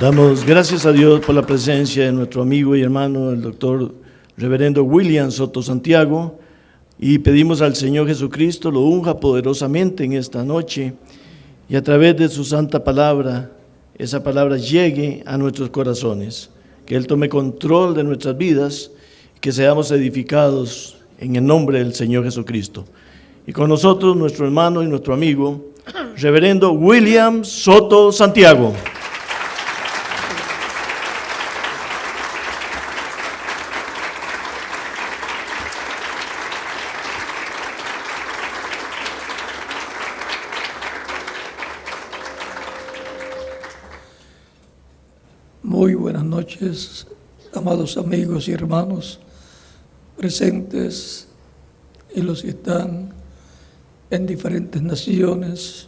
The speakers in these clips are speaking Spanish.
Damos gracias a Dios por la presencia de nuestro amigo y hermano, el doctor reverendo William Soto Santiago, y pedimos al Señor Jesucristo lo unja poderosamente en esta noche y a través de su santa palabra, esa palabra llegue a nuestros corazones, que Él tome control de nuestras vidas, que seamos edificados en el nombre del Señor Jesucristo. Y con nosotros nuestro hermano y nuestro amigo, reverendo William Soto Santiago. Muy buenas noches, amados amigos y hermanos presentes y los que están en diferentes naciones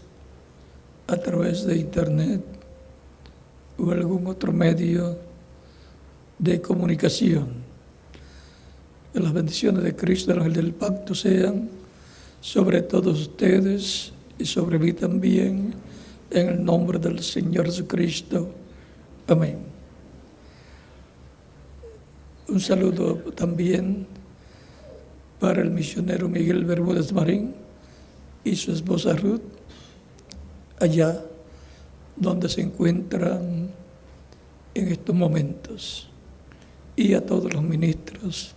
a través de internet o algún otro medio de comunicación. Que las bendiciones de Cristo, el ángel del pacto, sean sobre todos ustedes y sobre mí también, en el nombre del Señor Jesucristo. Amén. Un saludo también para el misionero Miguel Bermúdez Marín y su esposa Ruth, allá donde se encuentran en estos momentos, y a todos los ministros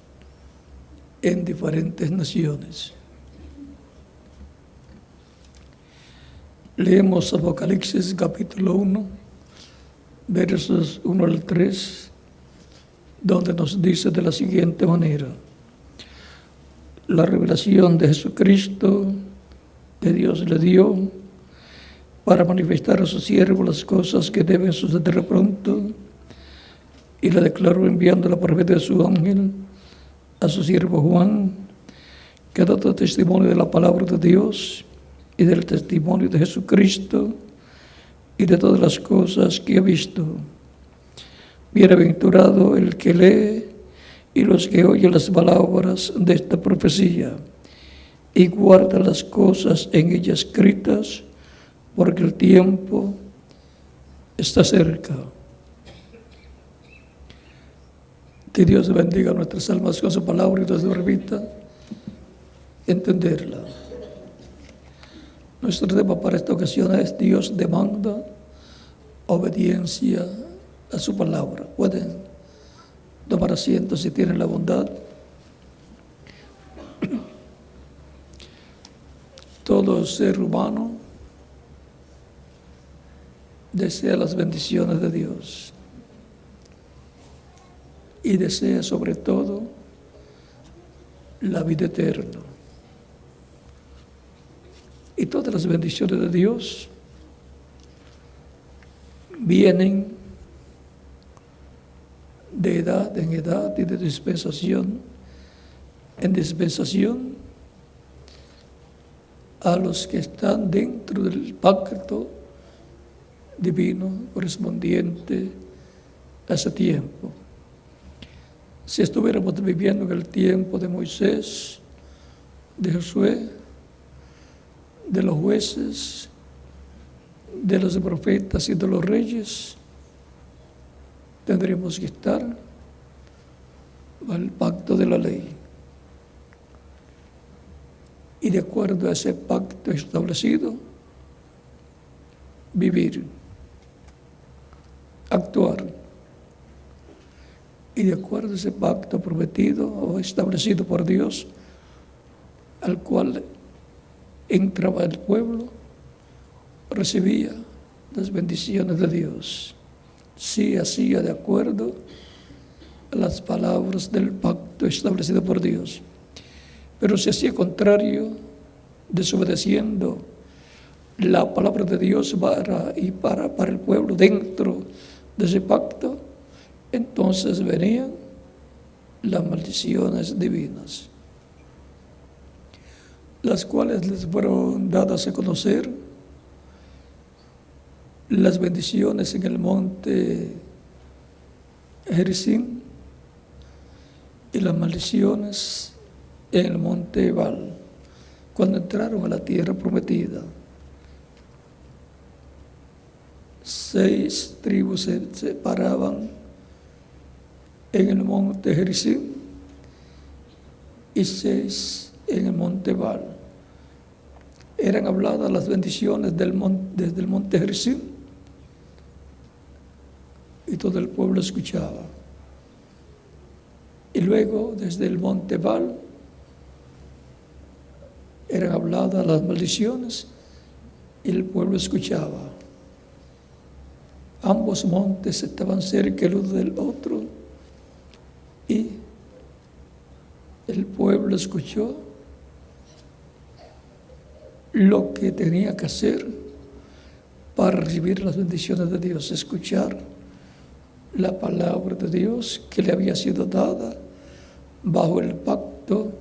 en diferentes naciones. Leemos Apocalipsis capítulo 1, versos 1 al 3, donde nos dice de la siguiente manera: la revelación de Jesucristo, que Dios le dio para manifestar a su siervo las cosas que deben suceder pronto, y la declaró enviándola por medio de su ángel a su siervo Juan, que ha dado testimonio de la palabra de Dios y del testimonio de Jesucristo y de todas las cosas que ha visto. Bienaventurado el que lee y los que oyen las palabras de esta profecía y guarda las cosas en ella escritas, porque el tiempo está cerca. Que Dios bendiga nuestras almas con su palabra y nos permita entenderla. Nuestro tema para esta ocasión es: Dios demanda obediencia a su palabra. Pueden tomar asiento si tienen la bondad. Todo ser humano desea las bendiciones de Dios y desea sobre todo la vida eterna. Y todas las bendiciones de Dios vienen de edad en edad y de dispensación en dispensación a los que están dentro del pacto divino correspondiente a ese tiempo. Si estuviéramos viviendo en el tiempo de Moisés, de Josué, de los jueces, de los profetas y de los reyes, tendríamos que estar al pacto de la ley. Y de acuerdo a ese pacto establecido, vivir, actuar. Y de acuerdo a ese pacto prometido o establecido por Dios, al cual entraba el pueblo, recibía las bendiciones de Dios, si hacía de acuerdo a las palabras del pacto establecido por Dios. Pero si hacía contrario, desobedeciendo la palabra de Dios para el pueblo dentro de ese pacto, entonces venían las maldiciones divinas, las cuales les fueron dadas a conocer. Las bendiciones en el monte Gerizim y las maldiciones en el monte Ebal, cuando entraron a la tierra prometida. 6 tribus se separaban en el monte Gerizim y 6 en el monte Ebal. Eran habladas las bendiciones desde el monte Gerizim y todo el pueblo escuchaba. Y luego desde el monte Ebal eran habladas las maldiciones y el pueblo escuchaba. Ambos montes estaban cerca el uno del otro y el pueblo escuchó lo que tenía que hacer para recibir las bendiciones de Dios, escuchar la palabra de Dios que le había sido dada bajo el pacto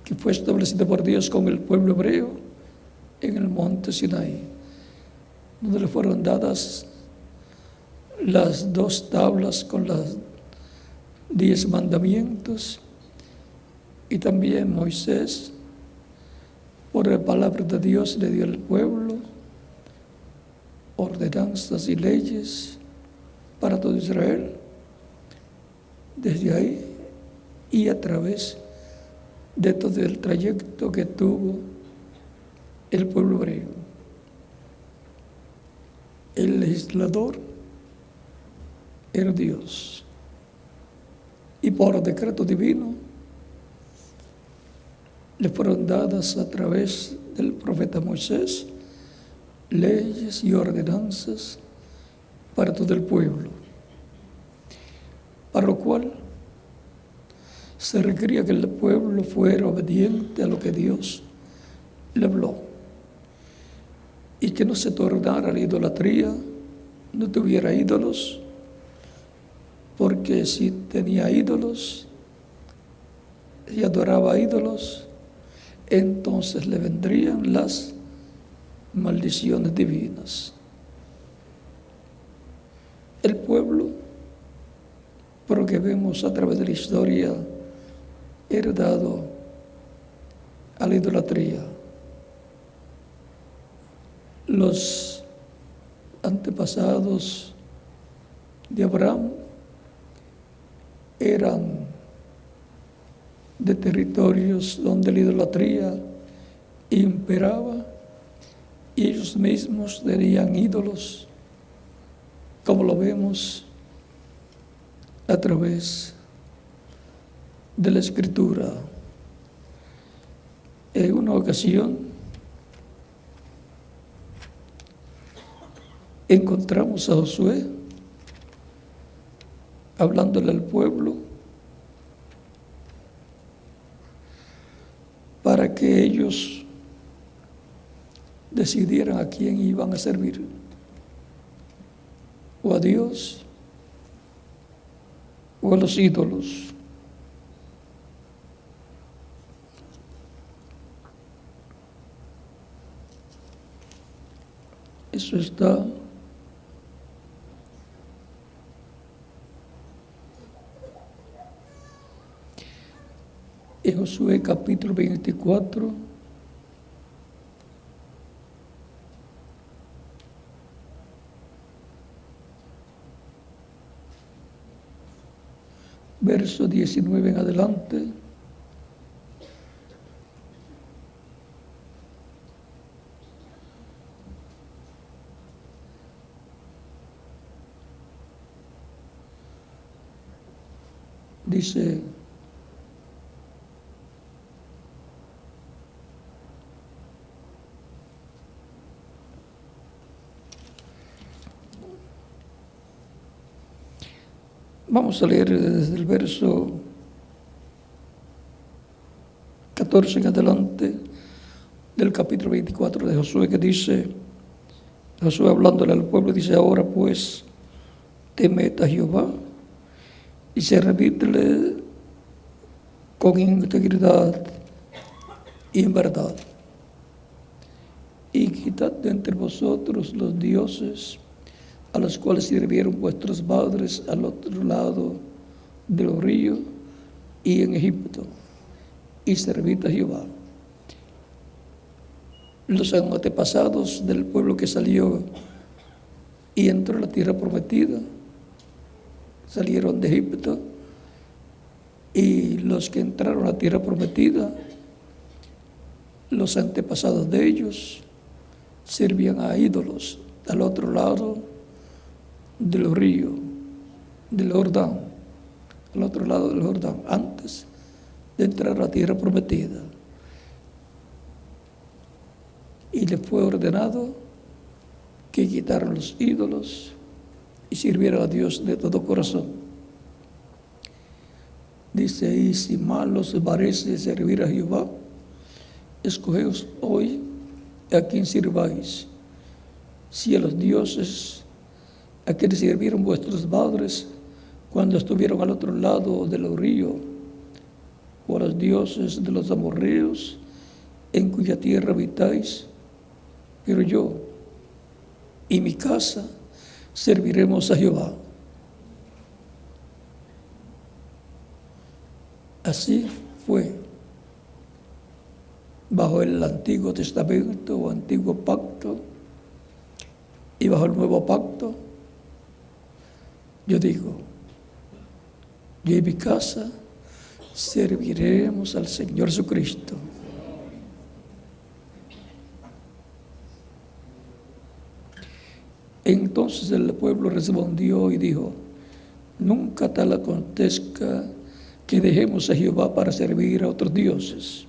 que fue establecido por Dios con el pueblo hebreo en el monte Sinaí, donde le fueron dadas las 2 tablas con las 10 mandamientos, y también Moisés, por la palabra de Dios, le dio al pueblo ordenanzas y leyes para todo Israel. Desde ahí y a través de todo el trayecto que tuvo el pueblo hebreo. El legislador era Dios, y por decreto divino le fueron dadas a través del profeta Moisés leyes y ordenanzas para todo el pueblo, para lo cual se requería que el pueblo fuera obediente a lo que Dios le habló y que no se tornara a la idolatría, no tuviera ídolos, porque si tenía ídolos y adoraba ídolos, entonces le vendrían las maldiciones divinas. El pueblo, por lo que vemos a través de la historia, era dado a la idolatría. Los antepasados de Abraham eran de territorios donde la idolatría imperaba y ellos mismos tenían ídolos, como lo vemos a través de la Escritura. En una ocasión encontramos a Josué hablándole al pueblo para que ellos decidieran a quién iban a servir, o a Dios o a los ídolos. Eso está en Josué capítulo 24, verso 19 en adelante. Dice: vamos a leer desde el verso 14 en adelante del capítulo 24 de Josué, que dice, Josué hablándole al pueblo, dice: ahora pues temed a Jehová y servidle con integridad y en verdad, y quitad de entre vosotros los dioses a los cuales sirvieron vuestros padres al otro lado de los ríos y en Egipto, y servid a Jehová. Los antepasados del pueblo que salió y entró a la tierra prometida. Salieron de Egipto, y los que entraron a la tierra prometida, los antepasados de ellos, servían a ídolos al otro lado del río, del Jordán, al otro lado del Jordán, antes de entrar a la tierra prometida. Y le fue ordenado que quitaran los ídolos y sirvieran a Dios de todo corazón. Dice: y si mal os parece servir a Jehová, escogeos hoy a quien sirváis, si a los dioses a quienes sirvieron vuestros padres cuando estuvieron al otro lado del río, o a los dioses de los amorreos en cuya tierra habitáis. Pero yo y mi casa serviremos a Jehová. Así fue bajo el Antiguo Testamento o Antiguo Pacto, y bajo el Nuevo Pacto. Yo digo: yo y mi casa serviremos al Señor Jesucristo. Entonces el pueblo respondió y dijo: nunca tal acontezca que dejemos a Jehová para servir a otros dioses,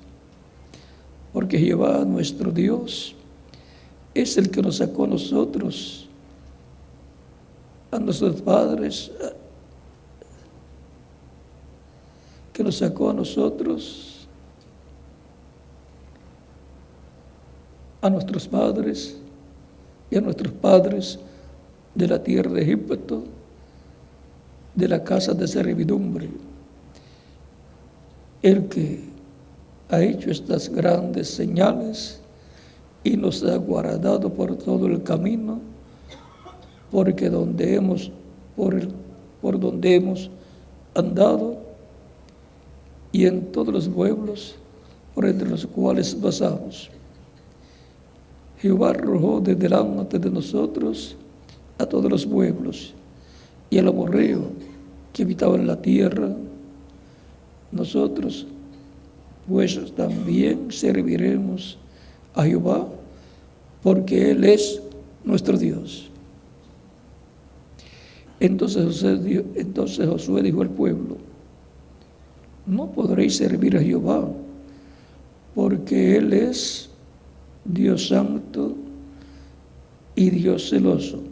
porque Jehová nuestro Dios es el que nos sacó a nosotros, a nuestros padres, que nos sacó a nosotros, a nuestros padres y a nuestros padres de la tierra de Egipto, de la casa de servidumbre. El que ha hecho estas grandes señales y nos ha guardado por todo el camino, porque por donde hemos andado, y en todos los pueblos por entre los cuales pasamos. Jehová arrojó de delante de nosotros a todos los pueblos y al amorreo que habitaba en la tierra. Nosotros pues también serviremos a Jehová, porque Él es nuestro Dios. Entonces Josué dijo al pueblo: no podréis servir a Jehová, porque Él es Dios santo y Dios celoso.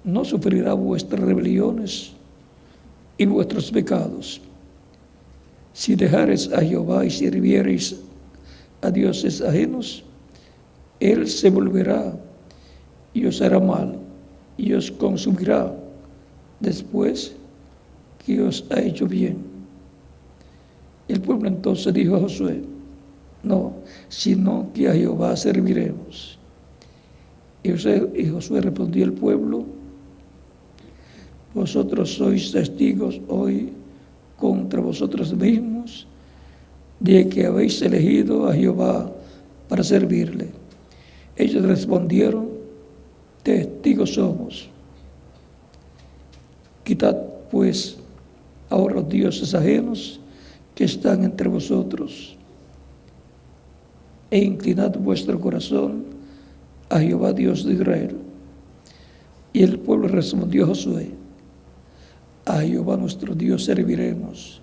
No sufrirá vuestras rebeliones y vuestros pecados. Si dejareis a Jehová y sirviereis a dioses ajenos, Él se volverá y os hará mal y os consumirá después que os ha hecho bien. El pueblo entonces dijo a Josué: no, sino que a Jehová serviremos. Y Josué respondió al pueblo: vosotros sois testigos hoy contra vosotros mismos de que habéis elegido a Jehová para servirle. Ellos respondieron: testigos somos. Quitad pues ahora los dioses ajenos que están entre vosotros, e inclinad vuestro corazón a Jehová Dios de Israel. Y el pueblo respondió a Josué: a Jehová nuestro Dios serviremos,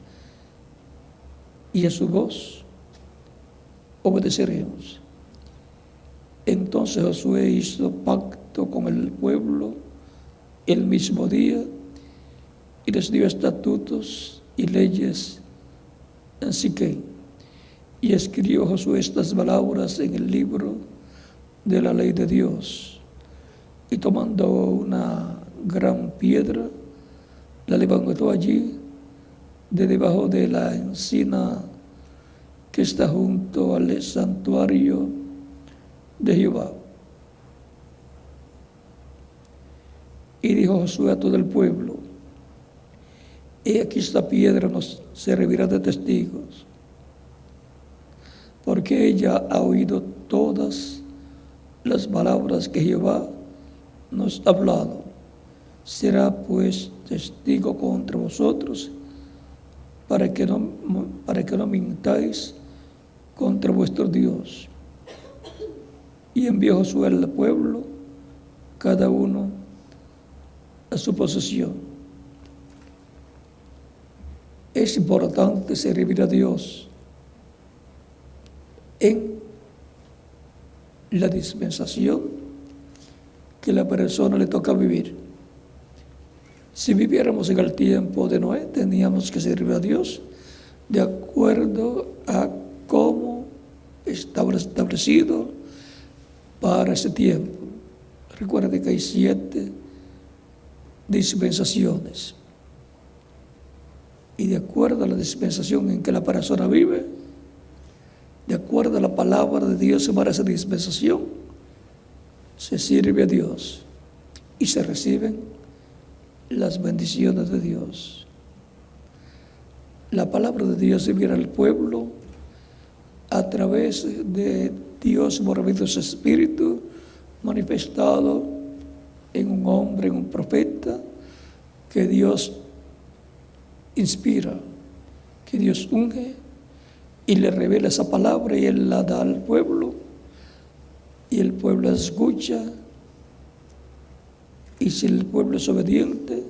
y a su voz obedeceremos. Entonces Josué hizo pacto con el pueblo el mismo día, y les dio estatutos y leyes en Siquem. Y escribió Josué estas palabras en el libro de la ley de Dios. Y tomando una gran piedra, la levantó allí, de debajo de la encina que está junto al santuario de Jehová. Y dijo Josué a todo el pueblo: he aquí esta piedra nos servirá de testigos, porque ella ha oído todas las palabras que Jehová nos ha hablado. Será pues testigo contra vosotros, para que no mintáis contra vuestro Dios. Y envió Josué al pueblo, cada uno a su posesión. Es importante servir a Dios en la dispensación que la persona le toca vivir. Si viviéramos en el tiempo de Noé, teníamos que servir a Dios de acuerdo a cómo estaba establecido para ese tiempo. Recuerden que hay 7 dispensaciones. Y de acuerdo a la dispensación en que la persona vive, de acuerdo a la palabra de Dios para esa dispensación, se sirve a Dios y se reciben las bendiciones de Dios. La palabra de Dios se viene al pueblo a través de Dios por medio de su Espíritu manifestado en un hombre, en un profeta que Dios inspira, que Dios unge y le revela esa palabra y Él la da al pueblo y el pueblo la escucha, y si el pueblo es obediente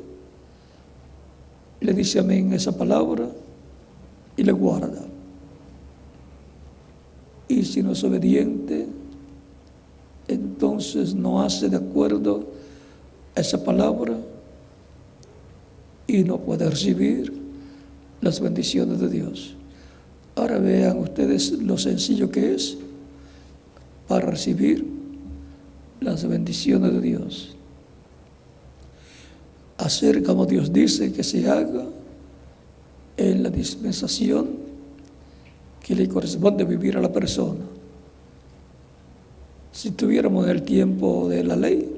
le dice amén a esa palabra y le guarda. Y si no es obediente, entonces no hace de acuerdo a esa palabra y no puede recibir las bendiciones de Dios. Ahora vean ustedes lo sencillo que es para recibir las bendiciones de Dios. Hacer como Dios dice que se haga en la dispensación que le corresponde vivir a la persona. Si estuviéramos en el tiempo de la ley,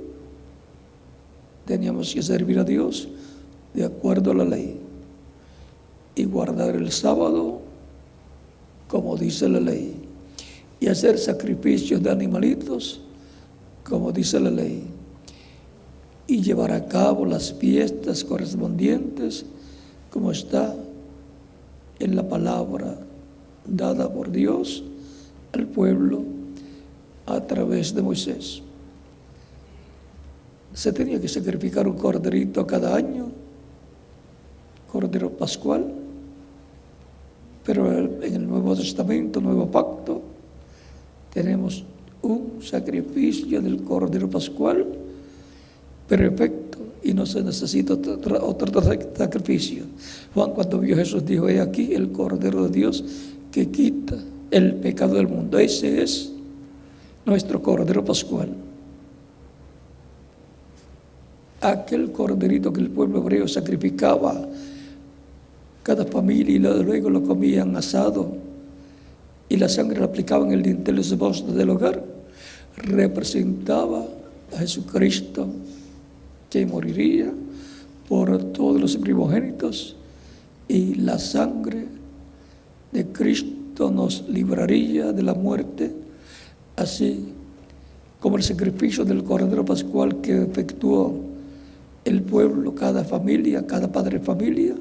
teníamos que servir a Dios de acuerdo a la ley y guardar el sábado como dice la ley y hacer sacrificios de animalitos como dice la ley y llevar a cabo las fiestas correspondientes como está en la palabra dada por Dios al pueblo a través de Moisés. Se tenía que sacrificar un corderito cada año, cordero pascual, pero en el Nuevo Testamento, Nuevo Pacto, tenemos un sacrificio del cordero pascual perfecto y no se necesita otro sacrificio. Juan, cuando vio a Jesús, dijo: he aquí el cordero de Dios que quita el pecado del mundo. Ese es nuestro cordero pascual. Aquel corderito que el pueblo hebreo sacrificaba, cada familia, y luego lo comían asado, y la sangre la aplicaban en el dintel de los postes del hogar, representaba a Jesucristo, que moriría por todos los primogénitos, y la sangre de Cristo nos libraría de la muerte, así como el sacrificio del cordero pascual que efectuó el pueblo, cada familia, cada padre de familia,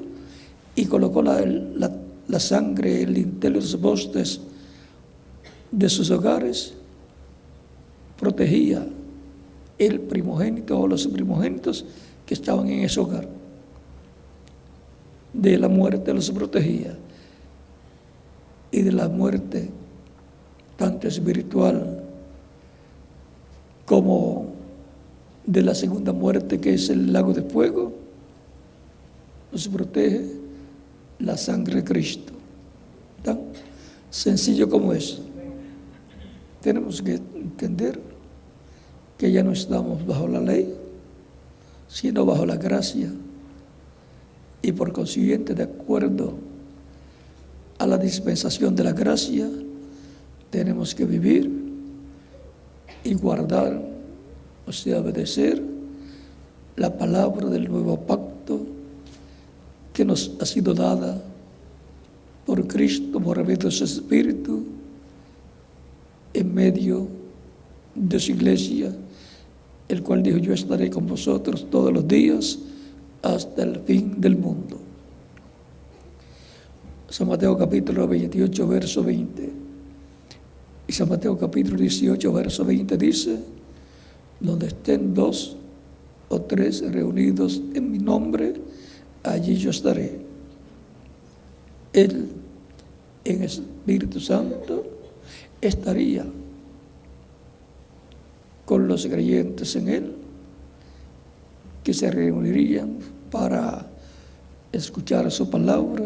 y colocó la sangre en el dintel de los postes de sus hogares, protegía el primogénito o los primogénitos que estaban en ese hogar. De la muerte los protegía, y de la muerte tanto espiritual como de la segunda muerte, que es el lago de fuego, nos protege la sangre de Cristo. Tan sencillo como eso. Tenemos que entender que ya no estamos bajo la ley, sino bajo la gracia, y por consiguiente, de acuerdo a la dispensación de la gracia, tenemos que vivir y guardar, o sea, obedecer la palabra del nuevo pacto que nos ha sido dada por Cristo, por medio de su Espíritu, en medio de su iglesia el cual dijo: yo estaré con vosotros todos los días hasta el fin del mundo. San Mateo capítulo 28, verso 20. Y San Mateo capítulo 18, verso 20 dice: donde estén 2 o 3 reunidos en mi nombre, allí yo estaré. Él, en Espíritu Santo, estaría con los creyentes en Él, que se reunirían para escuchar su palabra,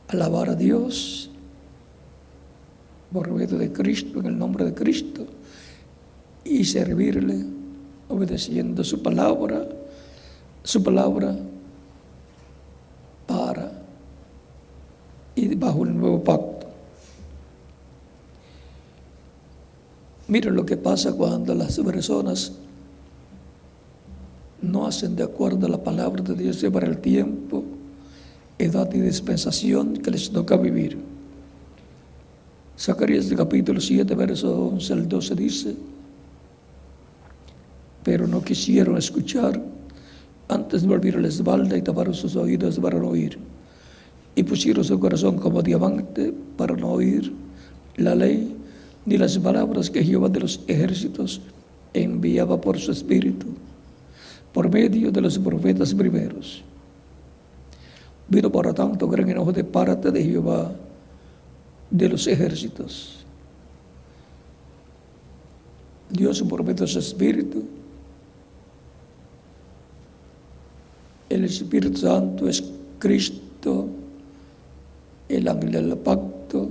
alabar a Dios por medio de Cristo, en el nombre de Cristo, y servirle obedeciendo su palabra para y bajo el nuevo pacto. Miren lo que pasa cuando las personas no hacen de acuerdo a la palabra de Dios para el tiempo, edad y dispensación que les toca vivir. Zacarías capítulo 7, verso 11 al 12 dice: pero no quisieron escuchar, antes volvieron la espalda y taparon sus oídos para no oír, y pusieron su corazón como diamante para no oír la ley ni las palabras que Jehová de los ejércitos enviaba por su espíritu, por medio de los profetas primeros. Vino por lo tanto gran enojo de parte de Jehová de los ejércitos. Dios por medio de su espíritu. El Espíritu Santo es Cristo, el ángel del pacto,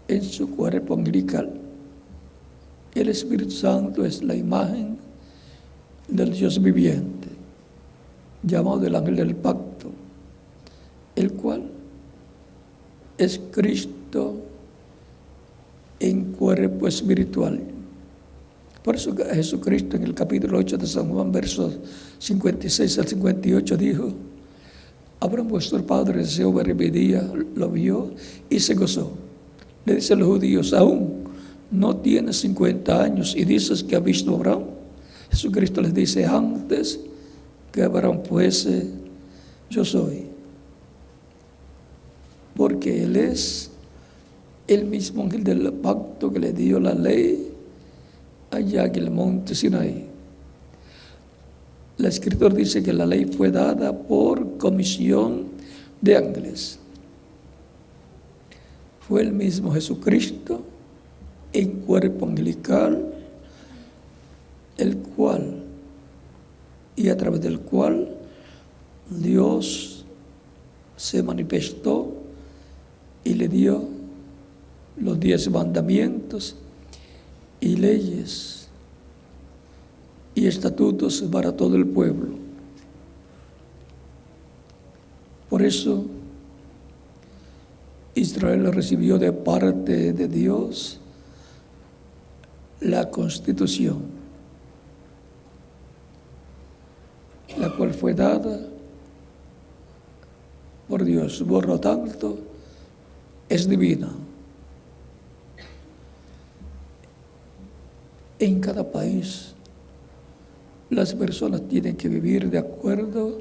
en su cuerpo angelical. El Espíritu Santo es la imagen del Dios viviente, llamado el ángel del pacto, el cual es Cristo en cuerpo espiritual. Por eso Jesucristo en el capítulo 8 de San Juan, versos 56 al 58 dijo: Abraham vuestro padre deseó ver mi día, lo vio y se gozó. Le dicen los judíos: aún no tienes 50 años y dices que ha visto a Abraham. Jesucristo les dice: antes que Abraham fuese, yo soy. Porque Él es el mismo ángel del pacto que le dio la ley allá en el monte Sinaí. La Escritura dice que la ley fue dada por comisión de ángeles. Fue el mismo Jesucristo en cuerpo angelical, el cual y a través del cual Dios se manifestó y le dio los 10 mandamientos y leyes y estatutos para todo el pueblo. Por eso Israel recibió de parte de Dios la Constitución, la cual fue dada por Dios. Por lo tanto, es divina. En cada país, las personas tienen que vivir de acuerdo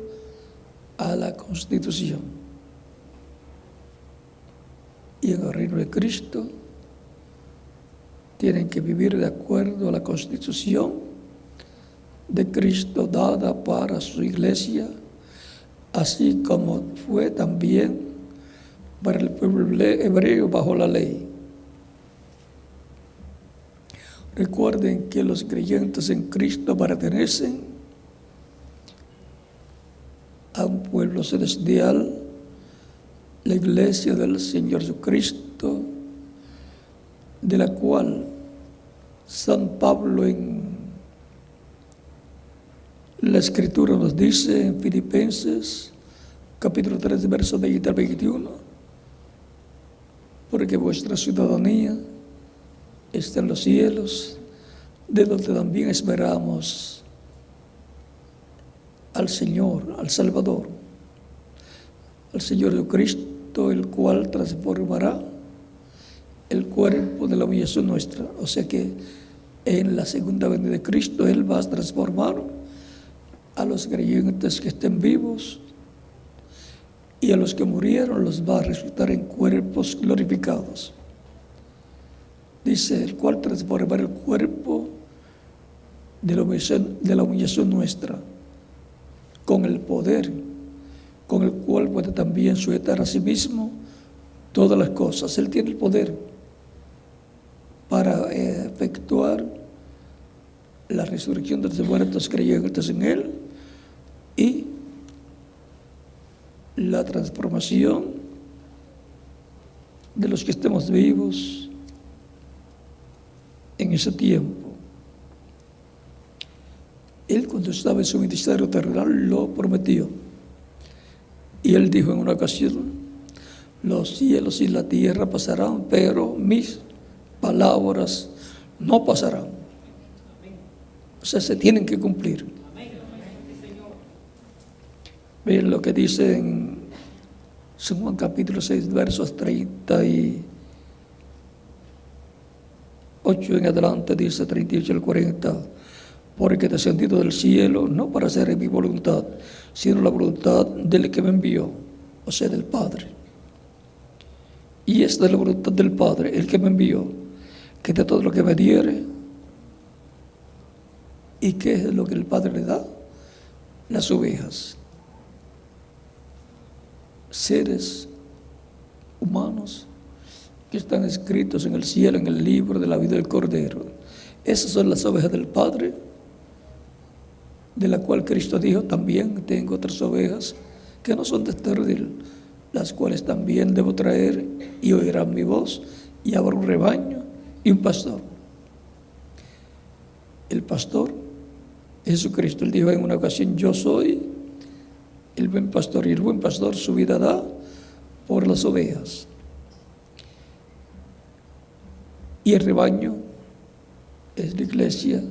a la Constitución. Y en el reino de Cristo, tienen que vivir de acuerdo a la Constitución de Cristo dada para su iglesia, así como fue también para el pueblo hebreo bajo la ley. Recuerden que los creyentes en Cristo pertenecen a un pueblo celestial, la iglesia del Señor Jesucristo, de la cual San Pablo en la Escritura nos dice en Filipenses capítulo 3, versos 20 al 21, porque vuestra ciudadanía está en los cielos, de donde también esperamos al Señor, al Salvador, al Señor Jesucristo, el cual transformará el cuerpo de la humillación nuestra. O sea que en la segunda venida de Cristo, Él va a transformar a los creyentes que estén vivos, y a los que murieron los va a resucitar en cuerpos glorificados. Dice, el cual transformará el cuerpo de la humillación nuestra con el poder con el cual puede también sujetar a sí mismo todas las cosas. Él tiene el poder para efectuar la resurrección de los muertos creyentes en Él y la transformación de los que estemos vivos en ese tiempo. Él, cuando estaba en su ministerio terrenal, lo prometió. Y Él dijo en una ocasión, los cielos y la tierra pasarán, pero mis palabras no pasarán. O sea, se tienen que cumplir. Vean lo que dice en San Juan capítulo 6, versos 38 en adelante, dice 38 al 40. Porque he descendido del cielo no para hacer mi voluntad, sino la voluntad del que me envió, o sea, del Padre. Y esta es la voluntad del Padre, el que me envió, que de todo lo que me diere. ¿Y qué es lo que el Padre le da? Las ovejas. Seres humanos que están escritos en el cielo, en el libro de la vida del Cordero. Esas son las ovejas del Padre, de la cual Cristo dijo, también tengo otras ovejas que no son de este redil, las cuales también debo traer y oirán mi voz, y habrá un rebaño y un pastor. El pastor, Jesucristo, Él dijo en una ocasión, yo soy el buen pastor, y el buen pastor su vida da por las ovejas. Y el rebaño es la iglesia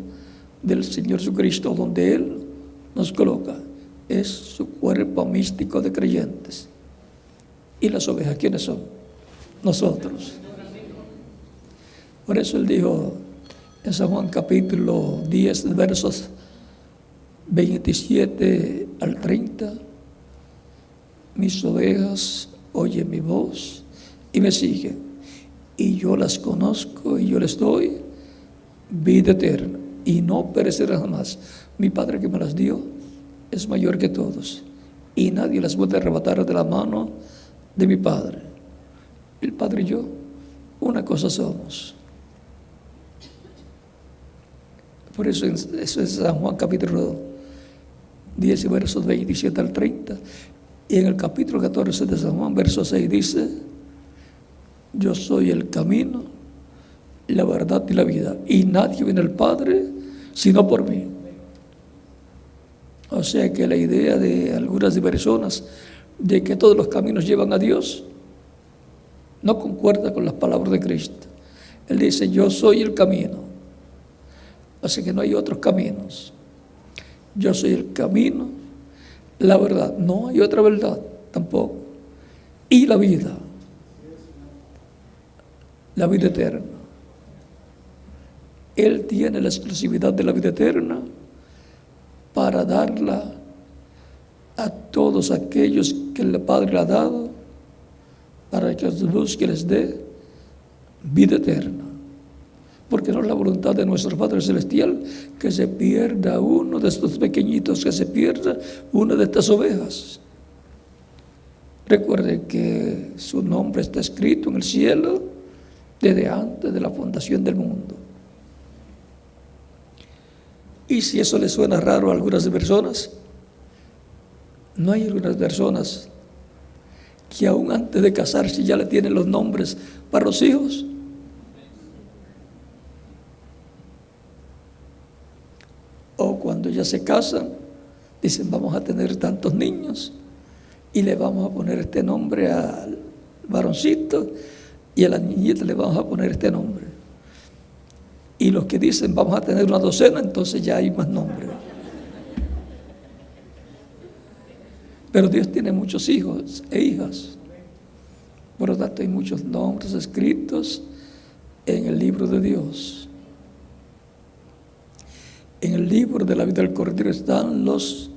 del Señor Jesucristo, donde Él nos coloca. Es su cuerpo místico de creyentes. ¿Y las ovejas quiénes son? Nosotros. Por eso Él dijo en San Juan capítulo 10, versos 27 al 30, mis ovejas oyen mi voz y me siguen, y yo las conozco y yo les doy vida eterna, y no perecerán jamás. Mi Padre que me las dio es mayor que todos, y nadie las puede arrebatar de la mano de mi Padre. El Padre y yo, una cosa somos. Por eso es San Juan capítulo 10, versos 27 al 30. Y en el capítulo 14 de San Juan, verso 6 dice, yo soy el camino, la verdad y la vida, y nadie viene al Padre sino por mí. O sea que la idea de algunas personas de que todos los caminos llevan a Dios no concuerda con las palabras de Cristo. Él dice, yo soy el camino. O sea que no hay otros caminos. Yo soy el camino, la verdad. No hay otra verdad tampoco. Y la vida eterna. Él tiene la exclusividad de la vida eterna para darla a todos aquellos que el Padre le ha dado, para que los busque, les dé vida eterna. Porque no es la voluntad de nuestro Padre Celestial que se pierda uno de estos pequeñitos, que se pierda una de estas ovejas. Recuerden que su nombre está escrito en el cielo desde antes de la fundación del mundo. Y si eso le suena raro a algunas personas, no hay algunas personas que aún antes de casarse ya le tienen los nombres para los hijos. O cuando ya se casan, dicen vamos a tener tantos niños y le vamos a poner este nombre al varoncito y a la niñita le vamos a poner este nombre. Y los que dicen vamos a tener una docena, entonces ya hay más nombres. Pero Dios tiene muchos hijos e hijas. Por lo tanto, hay muchos nombres escritos en el libro de Dios. En el libro de la vida del Cordero están los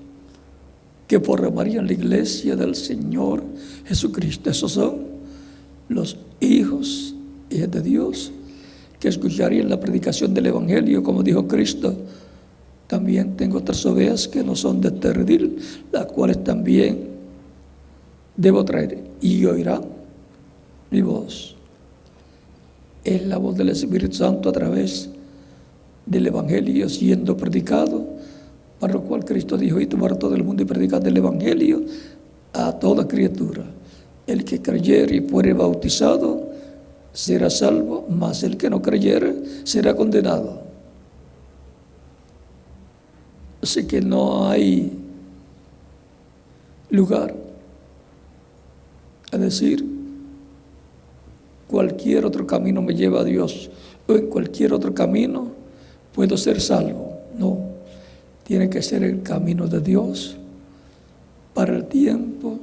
que formarían la iglesia del Señor Jesucristo. Esos son los hijos de Dios que escucharían la predicación del Evangelio, como dijo Cristo. También tengo otras ovejas que no son de este redil, las cuales también debo traer, y oirán mi voz. Es la voz del Espíritu Santo a través del Evangelio siendo predicado, para lo cual Cristo dijo: y tomar todo el mundo y predicar el Evangelio a toda criatura. El que creyere y fuere bautizado será salvo, mas el que no creyere será condenado. Así que no hay lugar a decir cualquier otro camino me lleva a Dios, o en cualquier otro camino puedo ser salvo. No, tiene que ser el camino de Dios para el tiempo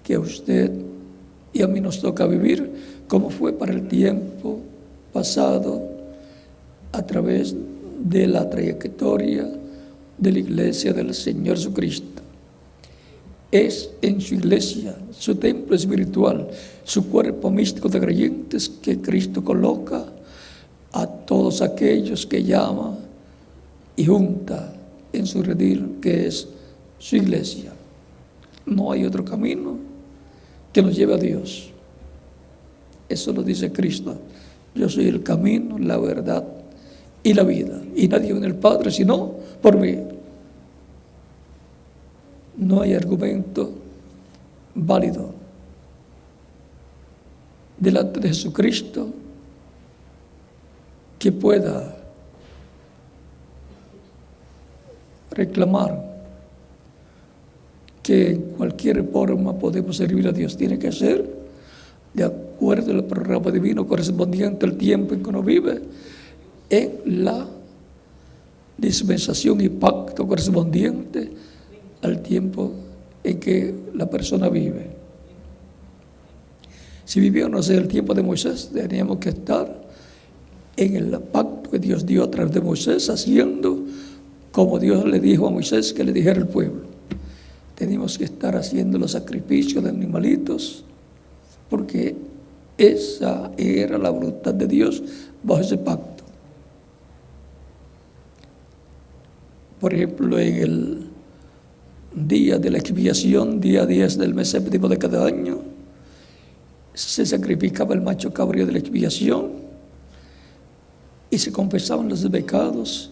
que a usted y a mí nos toca vivir, como fue para el tiempo pasado a través de la trayectoria de la iglesia del Señor Jesucristo. Es en su iglesia, su templo espiritual, su cuerpo místico de creyentes, que Cristo coloca a todos aquellos que llama y junta en su redil, que es su iglesia. No hay otro camino que nos lleve a Dios. Eso lo dice Cristo: yo soy el camino, la verdad y la vida, y nadie viene al Padre sino por mí. No hay argumento válido delante de Jesucristo que pueda reclamar que en cualquier forma podemos servir a Dios. Tiene que ser de acuerdo al programa divino correspondiente al tiempo en que uno vive, en la dispensación y pacto correspondiente al tiempo en que la persona vive. Si viviéramos en el tiempo de Moisés, teníamos que estar en el pacto que Dios dio a través de Moisés, haciendo como Dios le dijo a Moisés que le dijera al pueblo. Tenemos que estar haciendo los sacrificios de animalitos, porque esa era la voluntad de Dios bajo ese pacto. Por ejemplo, en el día de la expiación, día 10 del mes séptimo de cada año, se sacrificaba el macho cabrío de la expiación y se confesaban los pecados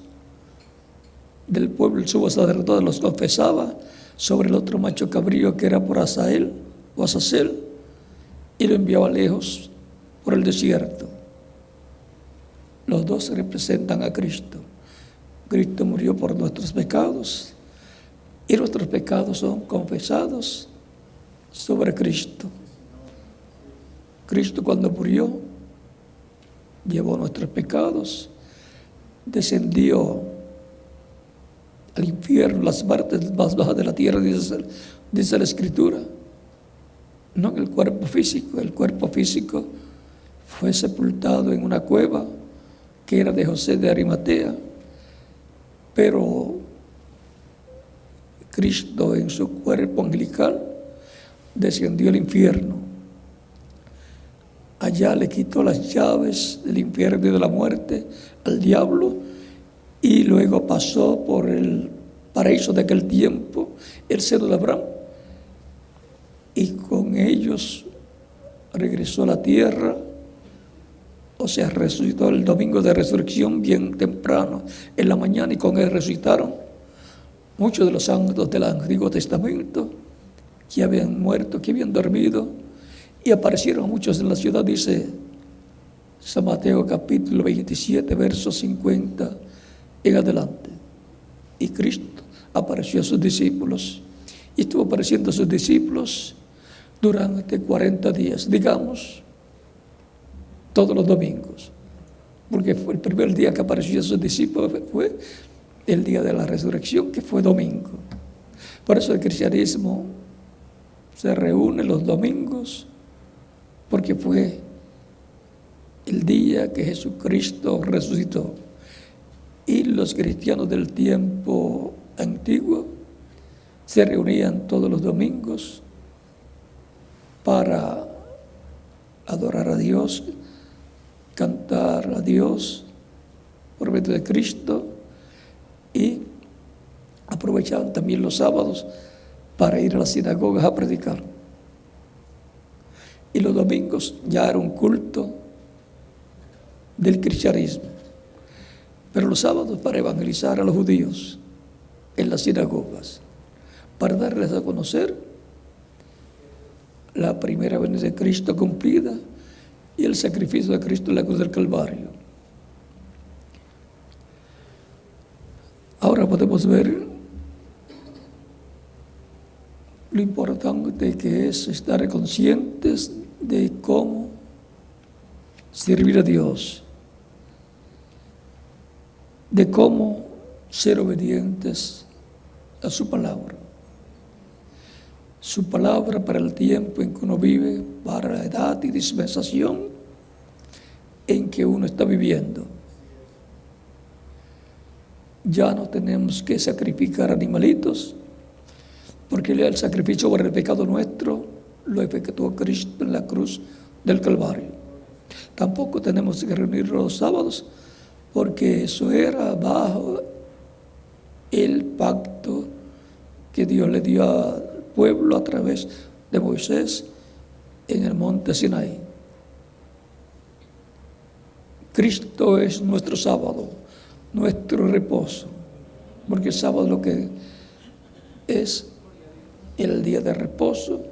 del pueblo. El sumo sacerdote los confesaba sobre el otro macho cabrío, que era por Azazel o Azazel, y lo enviaba lejos por el desierto. Los dos representan a Cristo. Cristo murió por nuestros pecados y nuestros pecados son confesados sobre Cristo. Cristo, cuando murió, llevó nuestros pecados, descendió al infierno, las partes más bajas de la tierra, dice la Escritura. No en el cuerpo físico. El cuerpo físico fue sepultado en una cueva que era de José de Arimatea, pero Cristo en su cuerpo angelical descendió al infierno. Allá le quitó las llaves del infierno y de la muerte al diablo, y luego pasó por el paraíso de aquel tiempo, el seno de Abraham, y con ellos regresó a la tierra. O sea, resucitó el domingo de resurrección bien temprano en la mañana, y con él resucitaron muchos de los santos del Antiguo Testamento que habían muerto, que habían dormido, y aparecieron muchos en la ciudad, dice San Mateo capítulo 27, versos 50 en adelante. Y Cristo apareció a sus discípulos, y estuvo apareciendo a sus discípulos durante 40 días, digamos, todos los domingos, porque fue el primer día que apareció a sus discípulos fue el día de la resurrección, que fue domingo. Por eso el cristianismo se reúne los domingos, porque fue el día que Jesucristo resucitó. Y los cristianos del tiempo antiguo se reunían todos los domingos para adorar a Dios, cantar a Dios por medio de Cristo, y aprovechaban también los sábados para ir a las sinagogas a predicar. Y los domingos ya era un culto del cristianismo, pero los sábados para evangelizar a los judíos en las sinagogas, para darles a conocer la primera venida de Cristo cumplida y el sacrificio de Cristo en la cruz del Calvario. Ahora podemos ver lo importante que es estar conscientes de cómo servir a Dios, de cómo ser obedientes a su palabra. Su palabra para el tiempo en que uno vive, para la edad y dispensación en que uno está viviendo. Ya no tenemos que sacrificar animalitos, porque el sacrificio por el pecado nuestro lo efectuó Cristo en la cruz del Calvario. Tampoco tenemos que reunirnos los sábados, porque eso era bajo el pacto que Dios le dio al pueblo a través de Moisés en el monte Sinaí. Cristo es nuestro sábado, nuestro reposo, porque el sábado lo que es el día de reposo,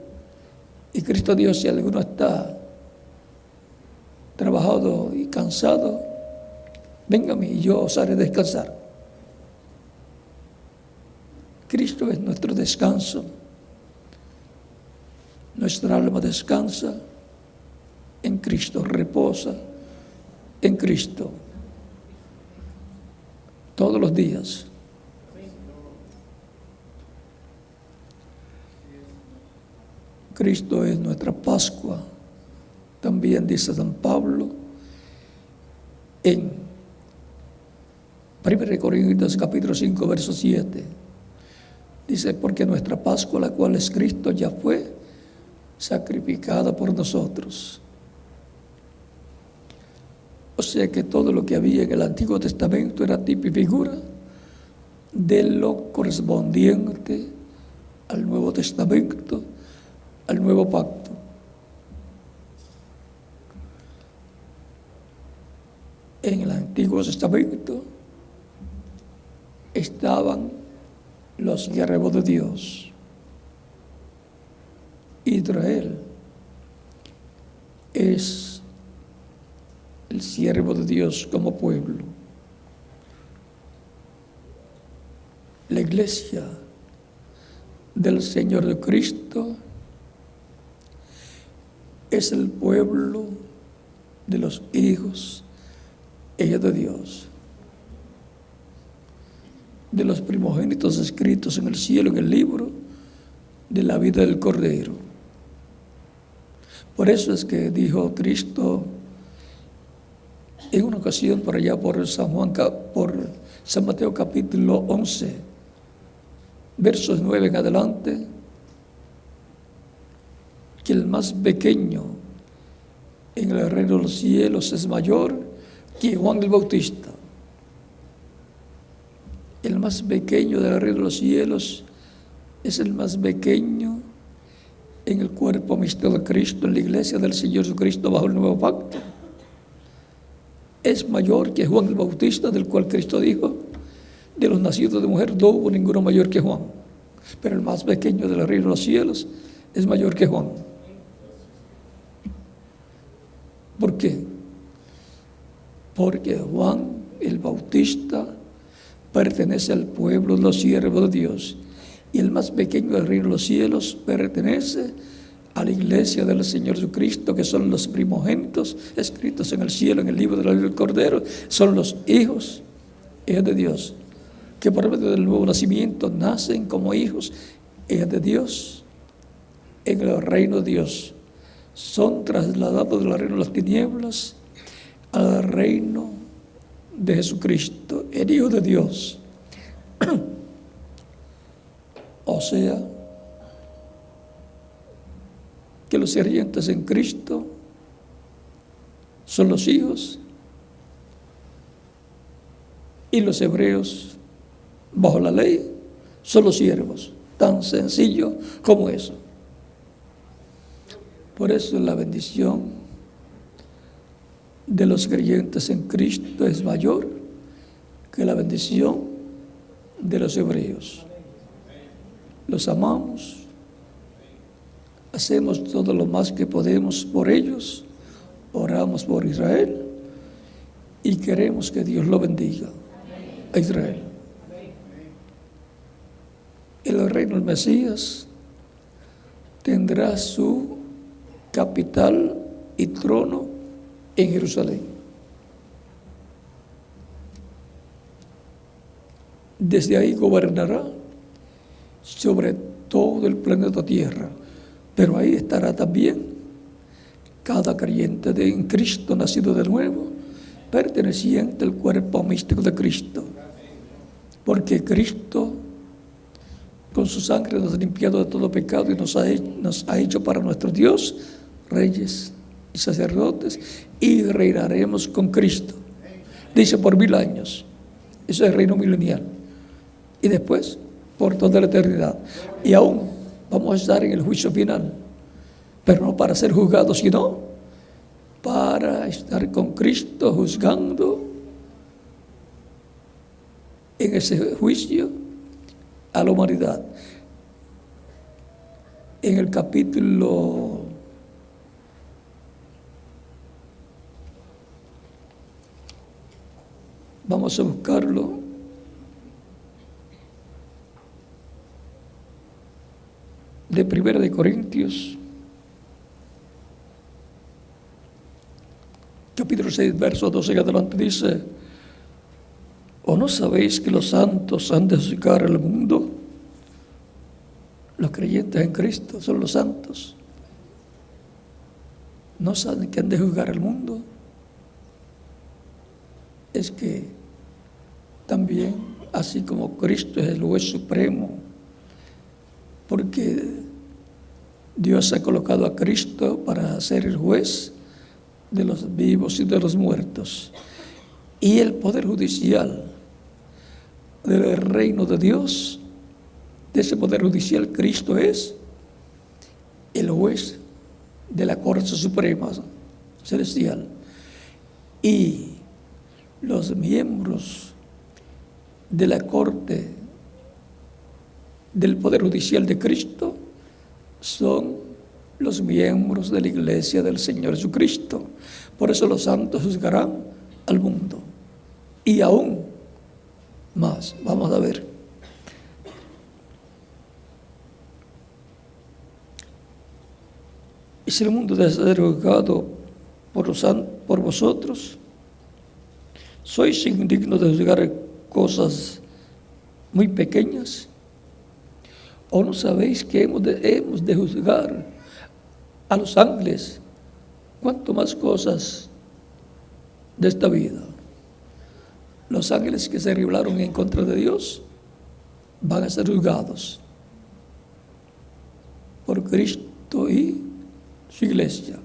y Cristo Dios, si alguno está trabajado y cansado, venga a mí y yo os haré descansar. Cristo es nuestro descanso. Nuestra alma descansa en Cristo, reposa en Cristo todos los días. Cristo es nuestra Pascua. También dice San Pablo en 1 Corintios capítulo 5, verso 7. Dice, porque nuestra Pascua, la cual es Cristo, ya fue sacrificada por nosotros. O sea que todo lo que había en el Antiguo Testamento era tipo y figura de lo correspondiente al Nuevo Testamento, al Nuevo Pacto. En el Antiguo Testamento estaban los siervos de Dios. Israel es el siervo de Dios como pueblo. La iglesia del Señor de Cristo es el pueblo de los hijos de Dios, de los primogénitos escritos en el cielo, en el libro de la vida del Cordero. Por eso es que dijo Cristo en una ocasión por allá por San Mateo capítulo 11, versos 9 en adelante, que el más pequeño en el reino de los cielos es mayor que Juan el Bautista. El más pequeño del reino de los cielos es el más pequeño en el cuerpo místico de Cristo, en la iglesia del Señor Jesucristo bajo el nuevo pacto. Es mayor que Juan el Bautista, del cual Cristo dijo, de los nacidos de mujer no hubo ninguno mayor que Juan. Pero el más pequeño del reino de los cielos es mayor que Juan. ¿Por qué? Porque Juan el Bautista pertenece al pueblo de los siervos de Dios, y el más pequeño del reino de los cielos pertenece a la iglesia del Señor Jesucristo, que son los primogénitos escritos en el cielo, en el libro de la vida del Cordero. Son los hijos de Dios, que por medio del nuevo nacimiento nacen como hijos de Dios en el reino de Dios. Son trasladados del reino de las tinieblas al reino de Jesucristo, el Hijo de Dios. O sea, que los creyentes en Cristo son los hijos y los hebreos bajo la ley son los siervos. Tan sencillo como eso. Por eso la bendición de los creyentes en Cristo es mayor que la bendición de los hebreos. Los amamos, hacemos todo lo más que podemos por ellos, oramos por Israel y queremos que Dios lo bendiga a Israel. El reino del Mesías tendrá su capital y trono en Jerusalén. Desde ahí gobernará sobre todo el planeta Tierra, pero ahí estará también cada creyente en Cristo, nacido de nuevo, perteneciente al cuerpo místico de Cristo, porque Cristo con su sangre nos ha limpiado de todo pecado y nos ha hecho para nuestro Dios reyes y sacerdotes, y reinaremos con Cristo. Dice por 1000 años. Eso es el reino milenial. Y después, por toda la eternidad. Y aún vamos a estar en el juicio final. Pero no para ser juzgados, sino para estar con Cristo juzgando en ese juicio a la humanidad. En el capítulo vamos a buscarlo de 1 de Corintios, capítulo 6, verso 12 en adelante, dice: ¿o no sabéis que los santos han de juzgar al mundo? Los creyentes en Cristo son los santos. ¿No saben que han de juzgar al mundo? Es que también, así como Cristo es el juez supremo, porque Dios ha colocado a Cristo para ser el juez de los vivos y de los muertos. Y el poder judicial del reino de Dios, de ese poder judicial, Cristo es el juez de la Corte Suprema Celestial. Y los miembros de la Corte del Poder Judicial de Cristo son los miembros de la Iglesia del Señor Jesucristo. Por eso los santos juzgarán al mundo. Y aún más, vamos a ver. Y si el mundo debe ser juzgado por vosotros, sois indignos de juzgar cosas muy pequeñas. ¿O no sabéis que hemos de juzgar a los ángeles? ¿Cuánto más cosas de esta vida? Los ángeles que se rebelaron en contra de Dios van a ser juzgados por Cristo y su iglesia,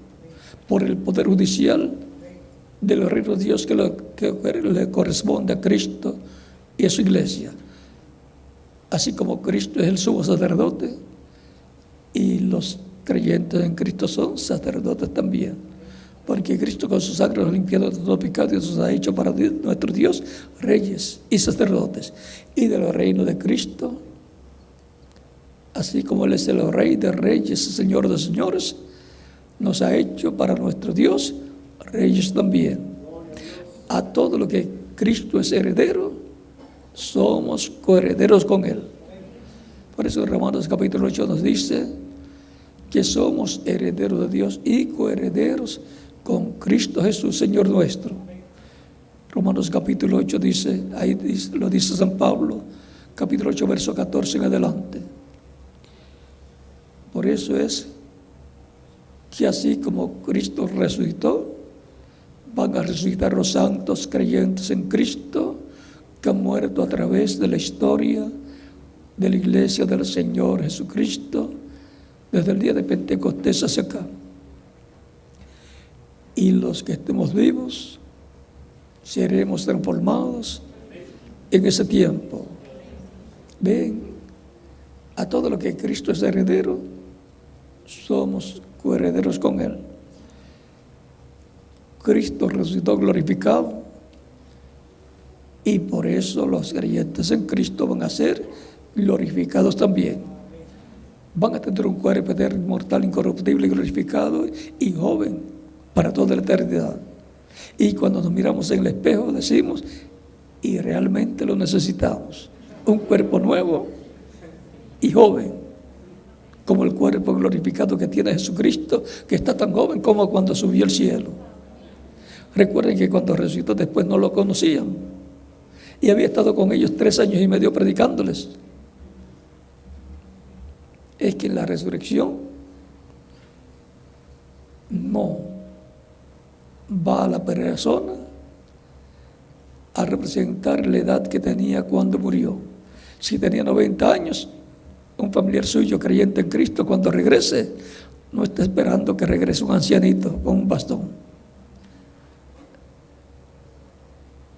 por el poder judicial del reino de Dios que le corresponde a Cristo y a su iglesia. Así como Cristo es el sumo sacerdote y los creyentes en Cristo son sacerdotes también, porque Cristo con su sangre nos ha limpiado de todo pecado y nos ha hecho para nuestro Dios reyes y sacerdotes. Y del reino de Cristo, así como Él es el Rey de reyes y Señor de señores, nos ha hecho para nuestro Dios reyes también. A todo lo que Cristo es heredero, somos coherederos con Él. Por eso Romanos capítulo 8 nos dice que somos herederos de Dios y coherederos con Cristo Jesús, Señor nuestro. Romanos capítulo 8 dice, lo dice San Pablo, capítulo 8, verso 14 en adelante. Por eso es que así como Cristo resucitó van a resucitar los santos creyentes en Cristo que han muerto a través de la historia de la iglesia del Señor Jesucristo desde el día de Pentecostés hacia acá. Y los que estemos vivos seremos transformados en ese tiempo. Ven, a todo lo que Cristo es heredero, somos coherederos con Él. Cristo resucitó glorificado y por eso los creyentes en Cristo van a ser glorificados también. Van a tener un cuerpo eterno, inmortal, incorruptible, glorificado y joven para toda la eternidad. Y cuando nos miramos en el espejo decimos, y realmente lo necesitamos, un cuerpo nuevo y joven, como el cuerpo glorificado que tiene Jesucristo, que está tan joven como cuando subió al cielo. Recuerden que cuando resucitó después no lo conocían y había estado con ellos 3 años y medio predicándoles. Es que en la resurrección no va a la persona a representar la edad que tenía cuando murió. Si tenía 90 años, un familiar suyo creyente en Cristo, cuando regrese, no está esperando que regrese un ancianito con un bastón.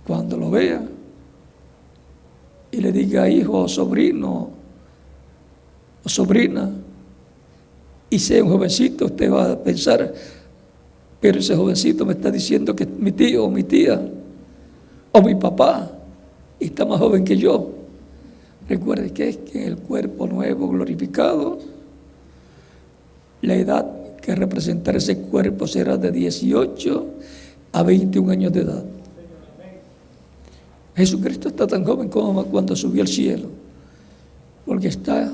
Cuando lo vea y le diga hijo o sobrino o sobrina, y sea un jovencito, usted va a pensar, pero ese jovencito me está diciendo que mi tío o mi tía o mi papá y está más joven que yo. Recuerde que es que en el cuerpo nuevo glorificado, la edad que representará ese cuerpo será de 18 a 21 años de edad. Jesucristo está tan joven como cuando subió al cielo, porque está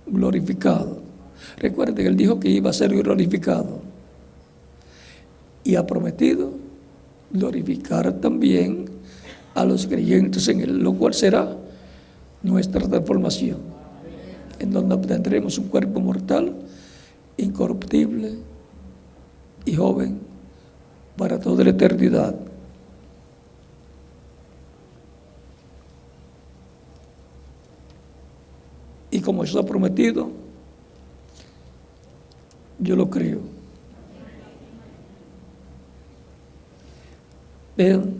glorificado. Recuerde que Él dijo que iba a ser glorificado y ha prometido glorificar también a los creyentes en Él, lo cual será nuestra transformación, en donde obtendremos un cuerpo mortal, incorruptible y joven para toda la eternidad. Y como eso ha prometido, yo lo creo. Vean,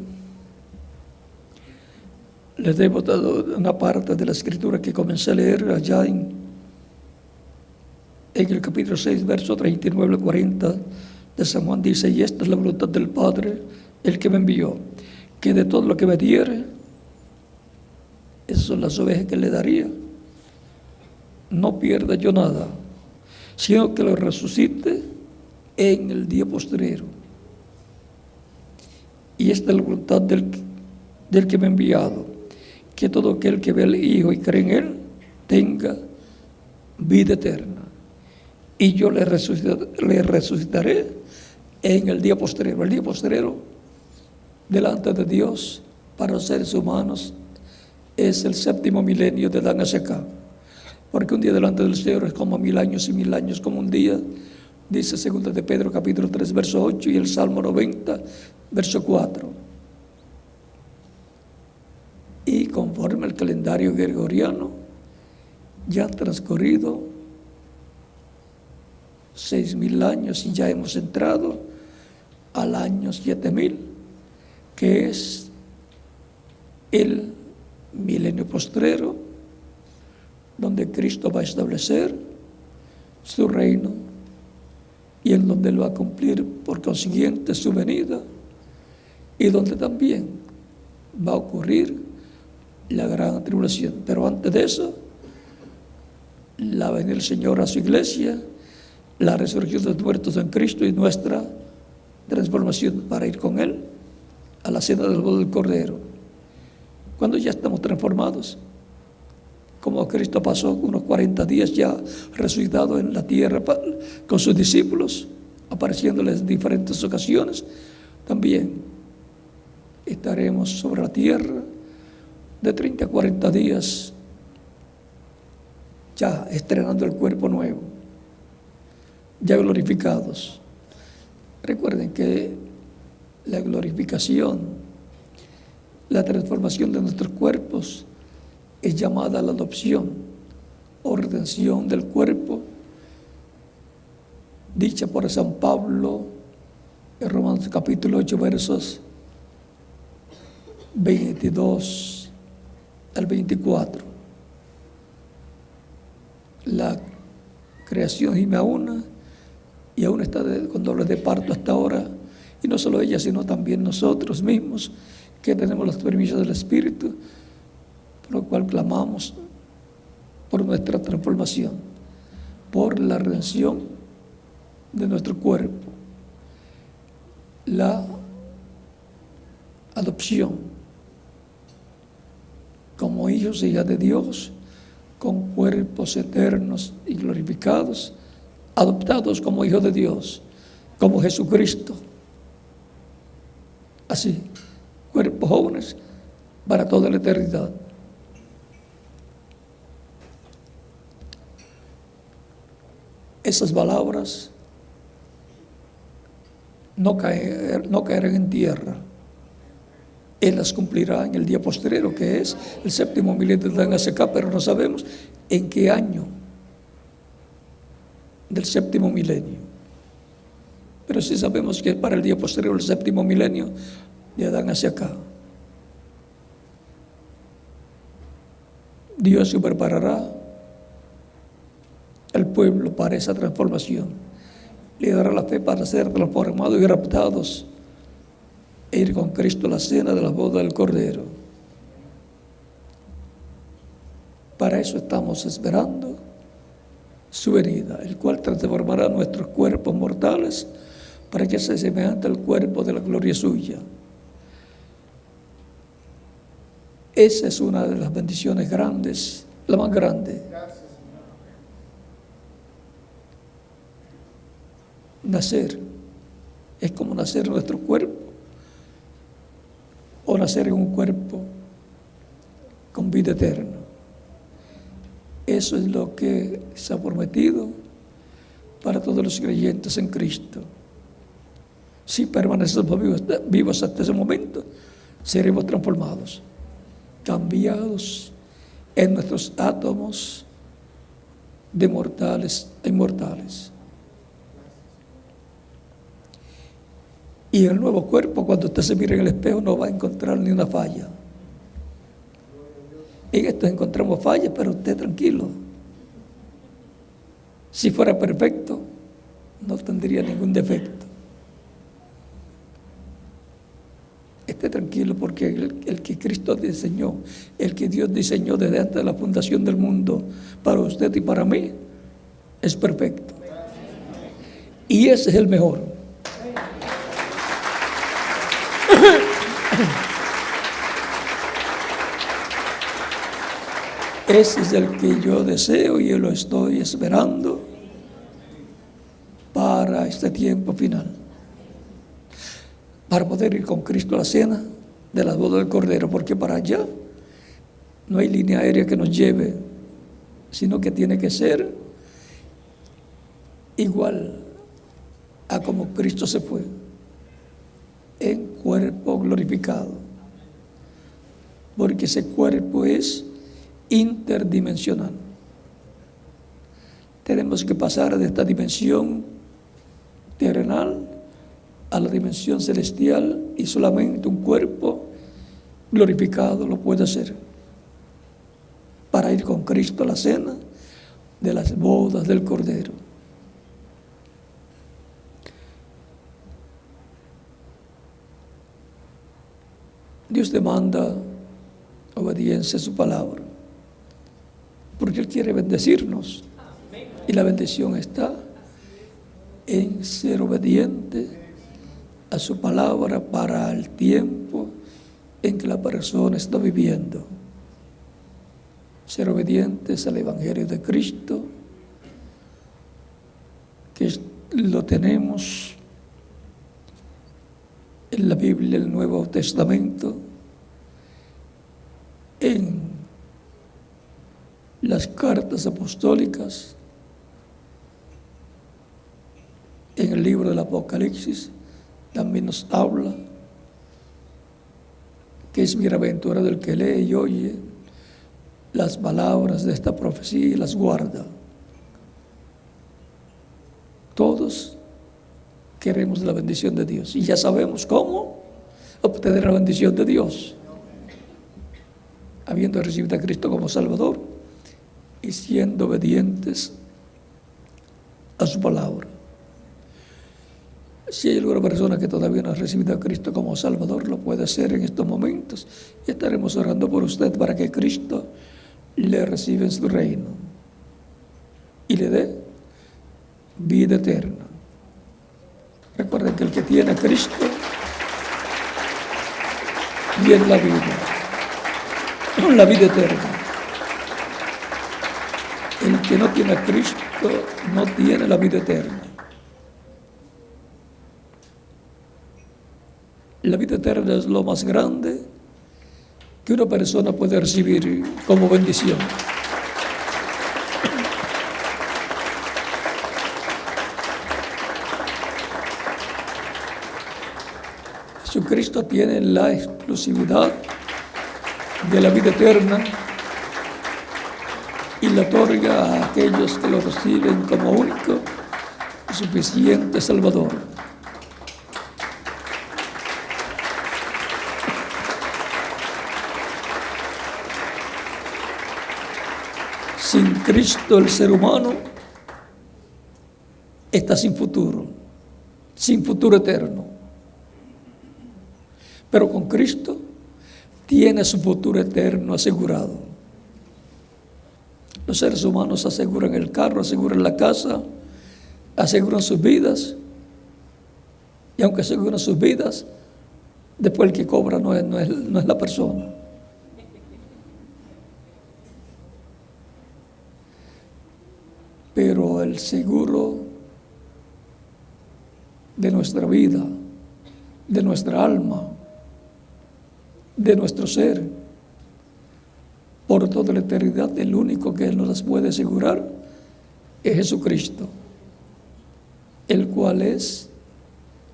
les debo dado una parte de la escritura que comencé a leer allá en el capítulo 6, verso 39 al 40 de San Juan. Dice, y esta es la voluntad del Padre, el que me envió, que de todo lo que me diere, esas son las ovejas que le daría, no pierda yo nada, sino que lo resucite en el día postrero. Y esta es la voluntad del que me ha enviado, que todo aquel que ve al Hijo y cree en Él tenga vida eterna. Y yo le resucitaré en el día postrero. El día postrero, delante de Dios, para los seres humanos, es el 7º milenio de Adán hacia acá. Porque un día delante del Señor es como 1000 años y 1000 años como un día. Dice 2 de Pedro capítulo 3 verso 8 y el Salmo 90 verso 4. Y conforme al calendario gregoriano ya han transcurrido 6000 años y ya hemos entrado al año 7000, que es el milenio postrero, donde Cristo va a establecer su reino y en donde Él va a cumplir por consiguiente su venida, y donde también va a ocurrir la gran tribulación. Pero antes de eso, la venida del Señor a su iglesia, la resurrección de los muertos en Cristo y nuestra transformación para ir con Él a la cena del boda del Cordero. Cuando ya estamos transformados, como Cristo pasó unos 40 días ya resucitado en la tierra con sus discípulos, apareciéndoles en diferentes ocasiones, también estaremos sobre la tierra de 30 a 40 días ya estrenando el cuerpo nuevo, ya glorificados. Recuerden que la glorificación, la transformación de nuestros cuerpos es llamada la adopción o redención del cuerpo, dicha por San Pablo en Romanos capítulo 8, versos 22 al 24. La creación gime a una, y aún está con dolores de parto hasta ahora, y no solo ella, sino también nosotros mismos, que tenemos los permisos del Espíritu, por lo cual clamamos por nuestra transformación, por la redención de nuestro cuerpo, la adopción como hijos e hijas de Dios, con cuerpos eternos y glorificados, adoptados como hijos de Dios, como Jesucristo. Así, cuerpos jóvenes para toda la eternidad. Esas palabras no caerán en tierra. Él las cumplirá en el día postrero, que es el séptimo milenio de NSK, pero no sabemos en qué año del séptimo milenio. Pero sí sabemos que es para el día posterior, el séptimo milenio de Adán hacia acá. Dios se preparará al pueblo para esa transformación. Le dará la fe para ser transformados y raptados e ir con Cristo a la cena de la boda del Cordero. Para eso estamos esperando su venida, el cual transformará nuestros cuerpos mortales para que sea semejante al cuerpo de la gloria suya. Esa es una de las bendiciones grandes, la más grande. Nacer es como nacer en nuestro cuerpo o nacer en un cuerpo con vida eterna. Eso es lo que se ha prometido para todos los creyentes en Cristo. Si permanecemos vivos hasta ese momento, seremos transformados, cambiados en nuestros átomos de mortales a inmortales. Y el nuevo cuerpo, cuando usted se mire en el espejo, no va a encontrar ni una falla. En esto encontramos fallas, pero usted tranquilo. Si fuera perfecto, no tendría ningún defecto. Esté tranquilo, porque el que Cristo diseñó, el que Dios diseñó desde antes de la fundación del mundo para usted y para mí, es perfecto. Y ese es el mejor. Ese es el que yo deseo y yo lo estoy esperando para este tiempo final, para poder ir con Cristo a la cena de la boda del Cordero, porque para allá no hay línea aérea que nos lleve, sino que tiene que ser igual a como Cristo se fue, en cuerpo glorificado, porque ese cuerpo es interdimensional. Tenemos que pasar de esta dimensión terrenal a la dimensión celestial, y solamente un cuerpo glorificado lo puede hacer, para ir con Cristo a la cena de las bodas del Cordero. Dios demanda obediencia a su palabra, porque Él quiere bendecirnos. Y la bendición está en ser obediente a su palabra para el tiempo en que la persona está viviendo. Ser obedientes al Evangelio de Cristo, que lo tenemos en la Biblia, el Nuevo Testamento, en las cartas apostólicas, en el libro del Apocalipsis también nos habla que es bienaventurado el que lee y oye las palabras de esta profecía y las guarda. Todos queremos la bendición de Dios y ya sabemos cómo obtener la bendición de Dios, habiendo recibido a Cristo como Salvador y siendo obedientes a su palabra. Si hay alguna persona que todavía no ha recibido a Cristo como Salvador, lo puede hacer en estos momentos y estaremos orando por usted para que Cristo le reciba en su reino y le dé vida eterna. Recuerden que el que tiene a Cristo tiene la vida eterna. El que no tiene a Cristo no tiene la vida eterna. La vida eterna es lo más grande que una persona puede recibir como bendición. Jesucristo tiene la exclusividad de la vida eterna y la otorga a aquellos que lo reciben como único y suficiente Salvador. Sin Cristo el ser humano está sin futuro eterno. Pero con Cristo tiene su futuro eterno asegurado. Los seres humanos aseguran el carro, aseguran la casa, aseguran sus vidas. Y aunque aseguran sus vidas, después el que cobra no es la persona. Pero el seguro de nuestra vida, de nuestra alma, de nuestro ser, por toda la eternidad, el único que nos las puede asegurar es Jesucristo, el cual es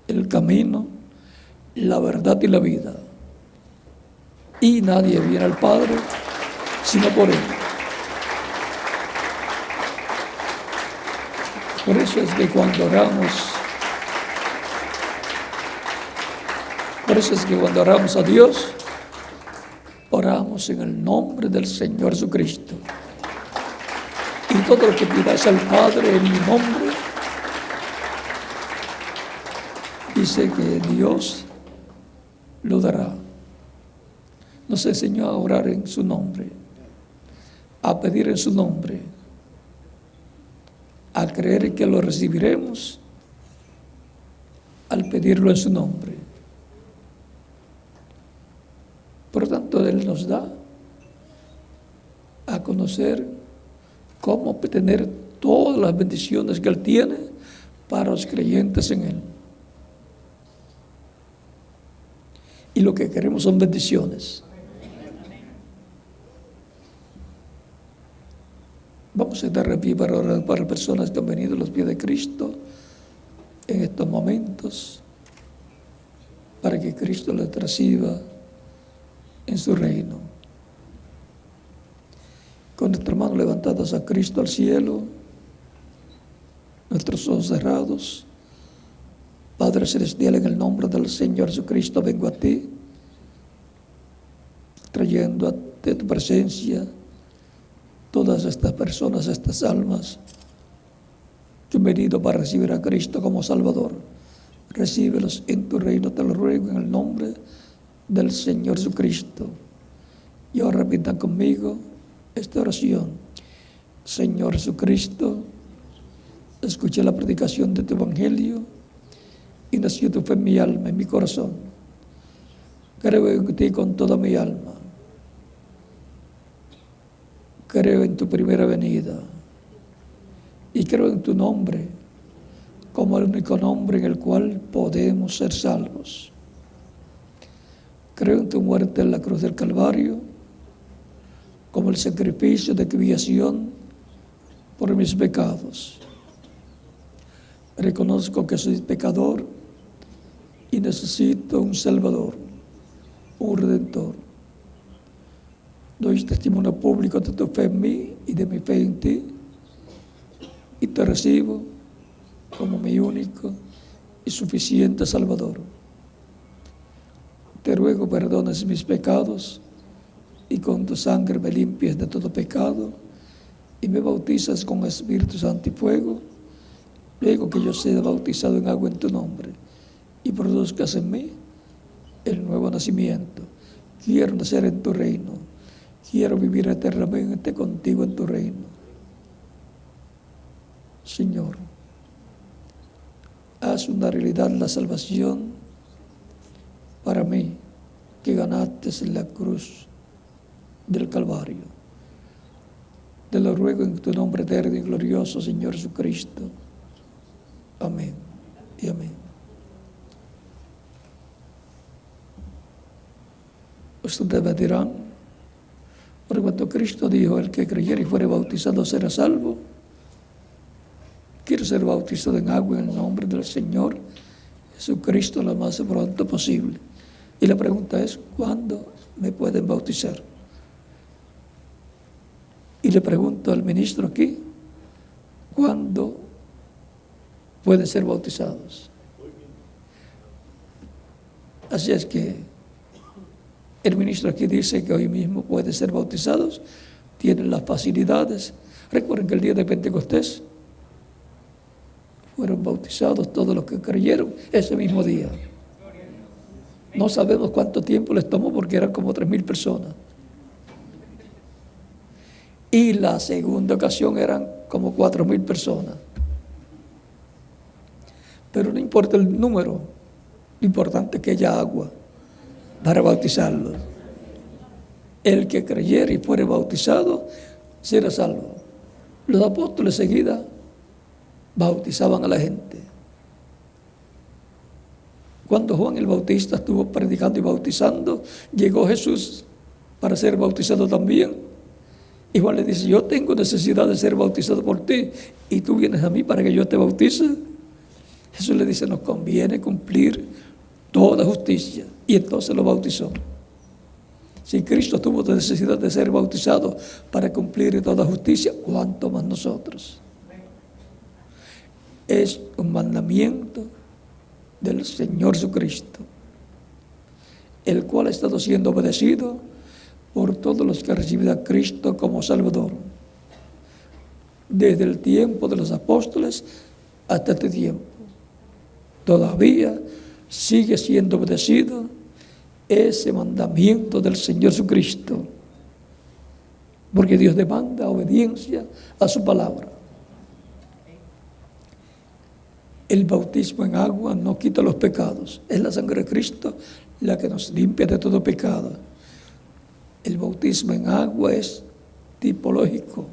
el camino, la verdad y la vida. Y nadie viene al Padre sino por Él. Por eso es que cuando oramos a Dios, oramos en el nombre del Señor Jesucristo. Y todo lo que pidáis al Padre en mi nombre, dice que Dios lo dará. Nos enseñó a orar en su nombre, a pedir en su nombre, a creer que lo recibiremos al pedirlo en su nombre. Por lo tanto, Él nos da a conocer cómo obtener todas las bendiciones que Él tiene para los creyentes en Él. Y lo que queremos son bendiciones. Vamos a estar de pie para orar para personas que han venido a los pies de Cristo en estos momentos, para que Cristo les reciba en su reino. Con nuestras manos levantadas a Cristo al cielo, nuestros ojos cerrados, Padre Celestial, en el nombre del Señor Jesucristo vengo a ti, trayendo ante tu presencia todas estas personas, estas almas que han venido para recibir a Cristo como Salvador. Recíbelos en tu reino, te lo ruego en el nombre del Señor Jesucristo. Y ahora repitan conmigo esta oración. Señor Jesucristo, escuché la predicación de tu evangelio y nació tu fe en mi alma, en mi corazón. Creo en ti con toda mi alma. Creo en tu primera venida y creo en tu nombre como el único nombre en el cual podemos ser salvos. Creo en tu muerte en la cruz del Calvario como el sacrificio de expiación por mis pecados. Reconozco que soy pecador y necesito un Salvador. un Redentor. Doy testimonio público de tu fe en mí y de mi fe en ti, y te recibo como mi único y suficiente Salvador. Te ruego perdones mis pecados y con tu sangre me limpies de todo pecado y me bautizas con Espíritu Santo y fuego, luego que yo sea bautizado en agua en tu nombre y produzcas en mí el nuevo nacimiento. Quiero nacer en tu reino, quiero vivir eternamente contigo en tu reino. Señor, haz una realidad la salvación para mí que ganaste en la cruz del Calvario. Te lo ruego en tu nombre eterno y glorioso, Señor Jesucristo. Amén y amén. Ustedes me dirán, por cuanto Cristo dijo, el que creyere y fuere bautizado será salvo. Quiero ser bautizado en agua en el nombre del Señor Jesucristo lo más pronto posible. Y la pregunta es, ¿cuándo me pueden bautizar? Y le pregunto al ministro aquí, ¿cuándo pueden ser bautizados? Así es que el ministro aquí dice que hoy mismo pueden ser bautizados, tienen las facilidades. Recuerden que el día de Pentecostés fueron bautizados todos los que creyeron ese mismo día. No sabemos cuánto tiempo les tomó porque eran como 3,000 personas. Y la segunda ocasión eran como 4,000 personas. Pero no importa el número, lo importante es que haya agua para bautizarlos. El que creyere y fuere bautizado será salvo. Los apóstoles seguida bautizaban a la gente. Cuando Juan el Bautista estuvo predicando y bautizando, llegó Jesús para ser bautizado también. Y Juan le dice, yo tengo necesidad de ser bautizado por ti, y tú vienes a mí para que yo te bautice. Jesús le dice, nos conviene cumplir toda justicia. Y entonces lo bautizó. Si Cristo tuvo necesidad de ser bautizado para cumplir toda justicia, ¿cuánto más nosotros? Es un mandamiento del Señor Jesucristo, el cual ha estado siendo obedecido por todos los que reciben a Cristo como Salvador, desde el tiempo de los apóstoles hasta este tiempo. Todavía sigue siendo obedecido ese mandamiento del Señor Jesucristo, porque Dios demanda obediencia a su palabra. El bautismo en agua no quita los pecados. Es la sangre de Cristo la que nos limpia de todo pecado. El bautismo en agua es tipológico.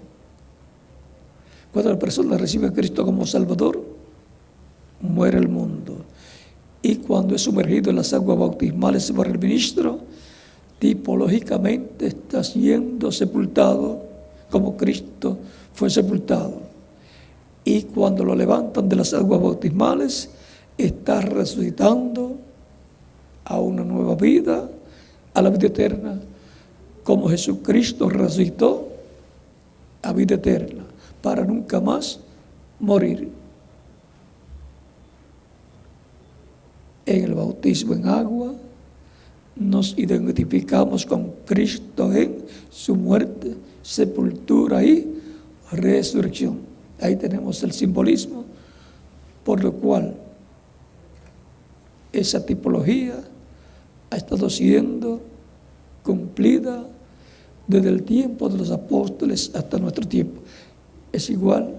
Cuando la persona recibe a Cristo como Salvador, muere el mundo. Y cuando es sumergido en las aguas bautismales por el ministro, tipológicamente está siendo sepultado como Cristo fue sepultado. Y cuando lo levantan de las aguas bautismales, está resucitando a una nueva vida, a la vida eterna, como Jesucristo resucitó a vida eterna, para nunca más morir. En el bautismo en agua, nos identificamos con Cristo en su muerte, sepultura y resurrección. Ahí tenemos el simbolismo, por lo cual esa tipología ha estado siendo cumplida desde el tiempo de los apóstoles hasta nuestro tiempo. Es igual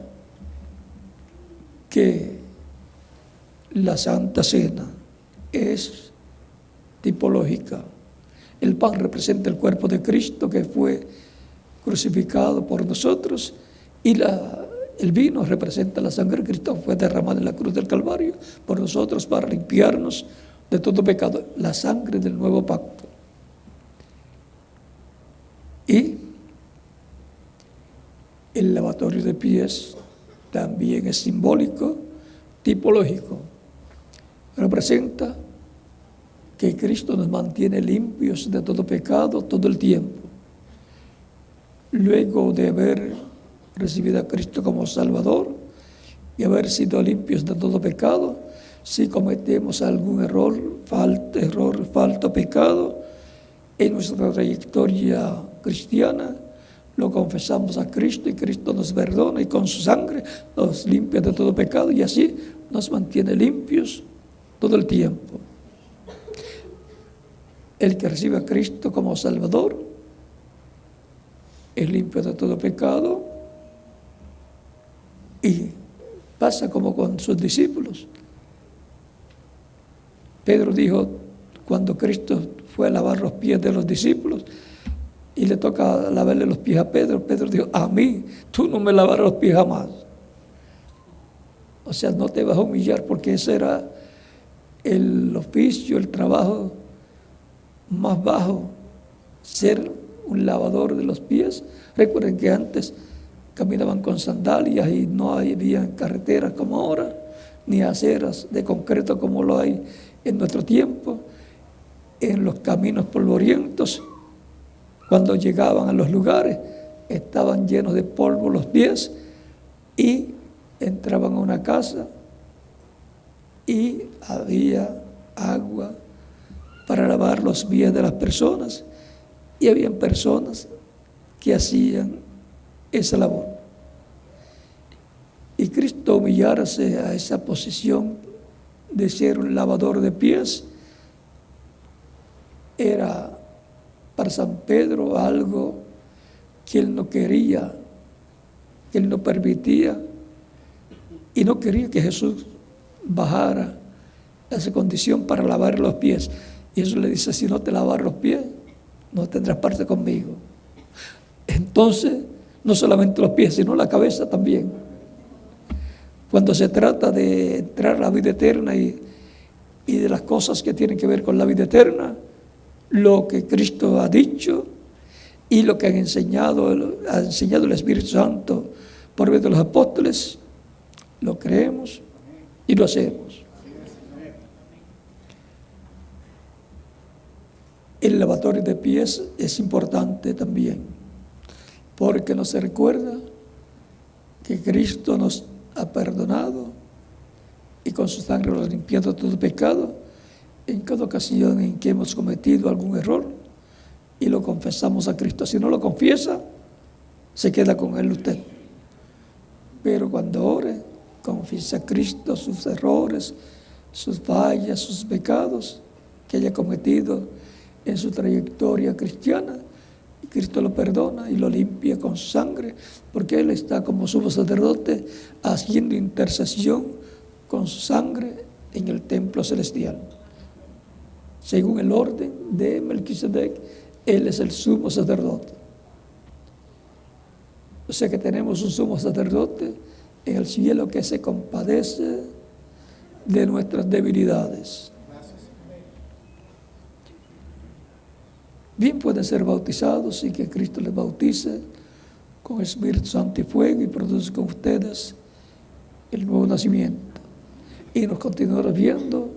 que la Santa Cena, es tipológica. El pan representa el cuerpo de Cristo que fue crucificado por nosotros, y el vino representa la sangre de Cristo que fue derramada en la cruz del Calvario por nosotros para limpiarnos de todo pecado, la sangre del nuevo pacto. Y el lavatorio de pies también es simbólico, tipológico. Representa que Cristo nos mantiene limpios de todo pecado todo el tiempo. Luego de haber recibido a Cristo como Salvador y haber sido limpios de todo pecado, si cometemos algún error, falta, pecado en nuestra trayectoria cristiana, lo confesamos a Cristo y Cristo nos perdona y con su sangre nos limpia de todo pecado y así nos mantiene limpios todo el tiempo. El que recibe a Cristo como Salvador es limpio de todo pecado y pasa como con sus discípulos. Pedro dijo, cuando Cristo fue a lavar los pies de los discípulos y le toca lavarle los pies a Pedro, Pedro dijo, a mí, tú no me lavarás los pies jamás. O sea, no te vas a humillar porque ese era el oficio, el trabajo más bajo, ser un lavador de los pies. Recuerden que antes caminaban con sandalias y no había carreteras como ahora, ni aceras de concreto como lo hay en nuestro tiempo. En los caminos polvorientos, cuando llegaban a los lugares, estaban llenos de polvo los pies y entraban a una casa y había agua para lavar los pies de las personas y habían personas que hacían esa labor. Y Cristo humillarse a esa posición de ser un lavador de pies era para San Pedro algo que él no quería, que él no permitía y no quería que Jesús bajara a esa condición para lavar los pies. Y Jesús le dice, si no te lavas los pies, no tendrás parte conmigo. Entonces, no solamente los pies, sino la cabeza también. Cuando se trata de entrar a la vida eterna y de las cosas que tienen que ver con la vida eterna, lo que Cristo ha dicho y lo que ha enseñado el Espíritu Santo por medio de los apóstoles, lo creemos y lo hacemos. El lavatorio de pies es importante también, porque nos recuerda que Cristo nos ha perdonado y con su sangre nos ha limpiado todo pecado en cada ocasión en que hemos cometido algún error y lo confesamos a Cristo. Si no lo confiesa, se queda con él usted. Pero cuando ore, confiesa a Cristo sus errores, sus fallas, sus pecados que haya cometido en su trayectoria cristiana, y Cristo lo perdona y lo limpia con su sangre, porque Él está como sumo sacerdote haciendo intercesión con su sangre en el templo celestial. Según el orden de Melquisedec, Él es el sumo sacerdote. O sea que tenemos un sumo sacerdote en el cielo que se compadece de nuestras debilidades. Bien pueden ser bautizados y que Cristo les bautice con Espíritu Santo y fuego y produzca con ustedes el nuevo nacimiento. Y nos continuará viendo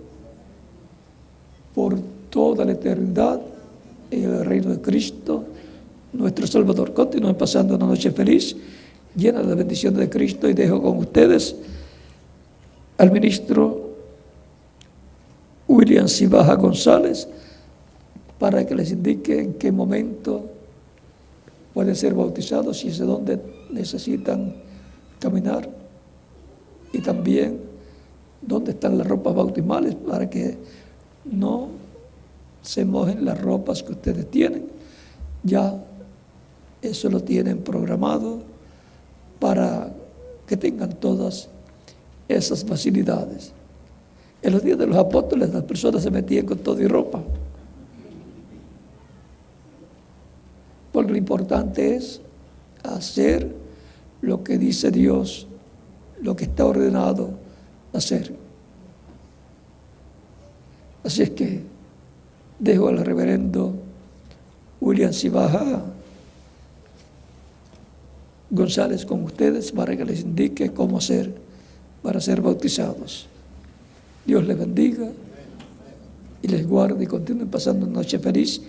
por toda la eternidad en el reino de Cristo, nuestro Salvador. Continúen pasando una noche feliz, llena de bendiciones de Cristo, y dejo con ustedes al ministro William Cibaja González para que les indique en qué momento pueden ser bautizados y hacia dónde necesitan caminar, y también dónde están las ropas bautismales para que no se mojen las ropas que ustedes tienen. Ya eso lo tienen programado para que tengan todas esas facilidades. En los días de los apóstoles las personas se metían con todo y ropa, porque lo importante es hacer lo que dice Dios, lo que está ordenado hacer. Así es que dejo al reverendo William Cibaja González con ustedes para que les indique cómo hacer para ser bautizados. Dios les bendiga y les guarde y continúen pasando una noche feliz,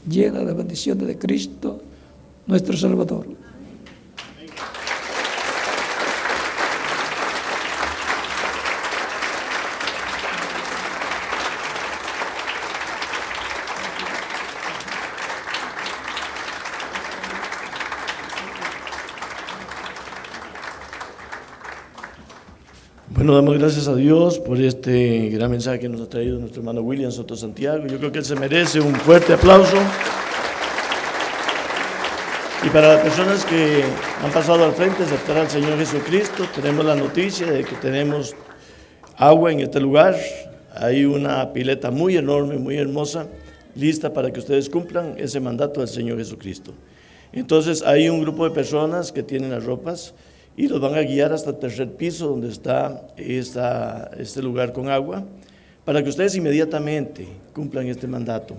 llena de bendiciones de Cristo, nuestro Salvador. Bueno, damos gracias a Dios por este gran mensaje que nos ha traído nuestro hermano William Soto Santiago. Yo creo que él se merece un fuerte aplauso. Y para las personas que han pasado al frente a aceptar al Señor Jesucristo, tenemos la noticia de que tenemos agua en este lugar. Hay una pileta muy enorme, muy hermosa, lista para que ustedes cumplan ese mandato del Señor Jesucristo. Entonces hay un grupo de personas que tienen las ropas y los van a guiar hasta el tercer piso donde está este lugar con agua, para que ustedes inmediatamente cumplan este mandato.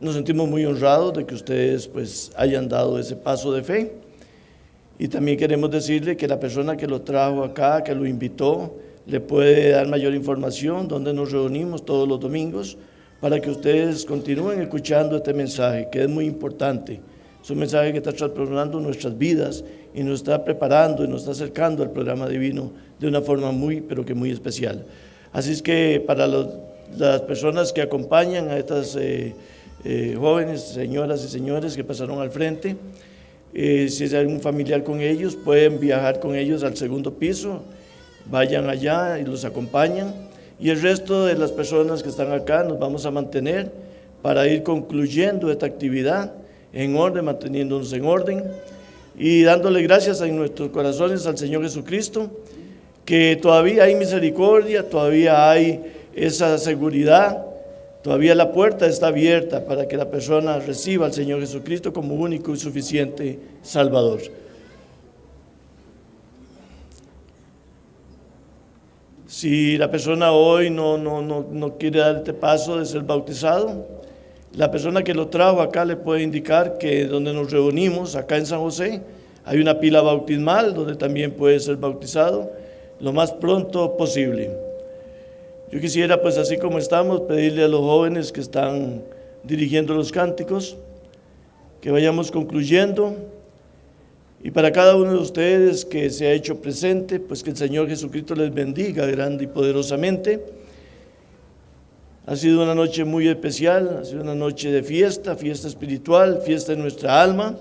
Nos sentimos muy honrados de que ustedes pues hayan dado ese paso de fe, y también queremos decirle que la persona que lo trajo acá, que lo invitó, le puede dar mayor información donde nos reunimos todos los domingos, para que ustedes continúen escuchando este mensaje, que es muy importante. Es un mensaje que está transformando nuestras vidas y nos está preparando y nos está acercando al programa divino de una forma muy, pero que muy especial. Así es que para las personas que acompañan a estas jóvenes, señoras y señores que pasaron al frente, si hay algún familiar con ellos, pueden viajar con ellos al segundo piso, vayan allá y los acompañan. Y el resto de las personas que están acá nos vamos a mantener para ir concluyendo esta actividad en orden, manteniéndonos en orden y dándole gracias en nuestros corazones al Señor Jesucristo, que todavía hay misericordia, todavía hay esa seguridad, todavía la puerta está abierta para que la persona reciba al Señor Jesucristo como único y suficiente Salvador. Si la persona hoy no quiere dar este paso de ser bautizado, la persona que lo trajo acá le puede indicar que donde nos reunimos, acá en San José, hay una pila bautismal donde también puede ser bautizado lo más pronto posible. Yo quisiera, pues así como estamos, pedirle a los jóvenes que están dirigiendo los cánticos, que vayamos concluyendo. Y para cada uno de ustedes que se ha hecho presente, pues que el Señor Jesucristo les bendiga grande y poderosamente. Ha sido una noche muy especial, ha sido una noche de fiesta, fiesta espiritual, fiesta de nuestra alma.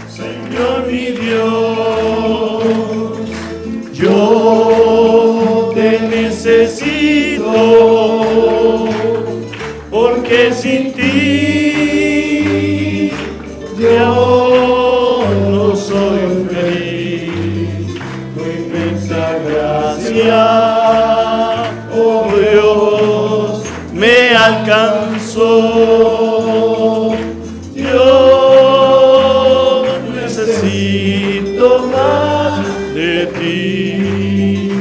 Señor mi Dios, yo te necesito, porque sin ti yo no soy feliz. Tu inmensa gracia, oh Dios, me alcanzó. Yo necesito más de ti.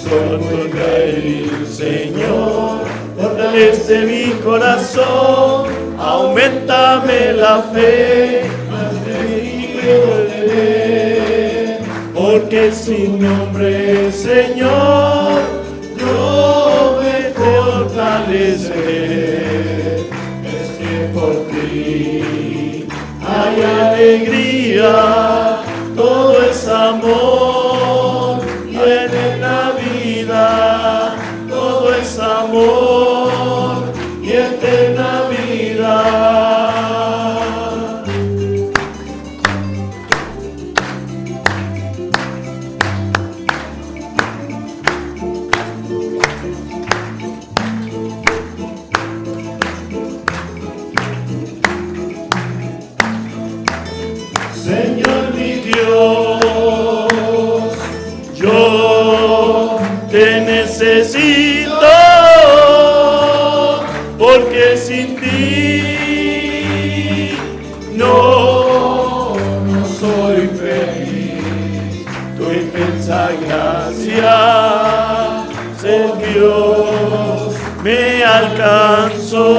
Solo caer, Señor, fortalece mi corazón, aumentame la fe, porque sin nombre, Señor, yo me fortaleceré. Es que por ti hay alegría, todo es amor, viene la vida, todo es amor y eterna vida. Señor mi Dios, yo te necesito, porque sin ti no soy feliz. Tu inmensa gracia, Dios, me alcanzó.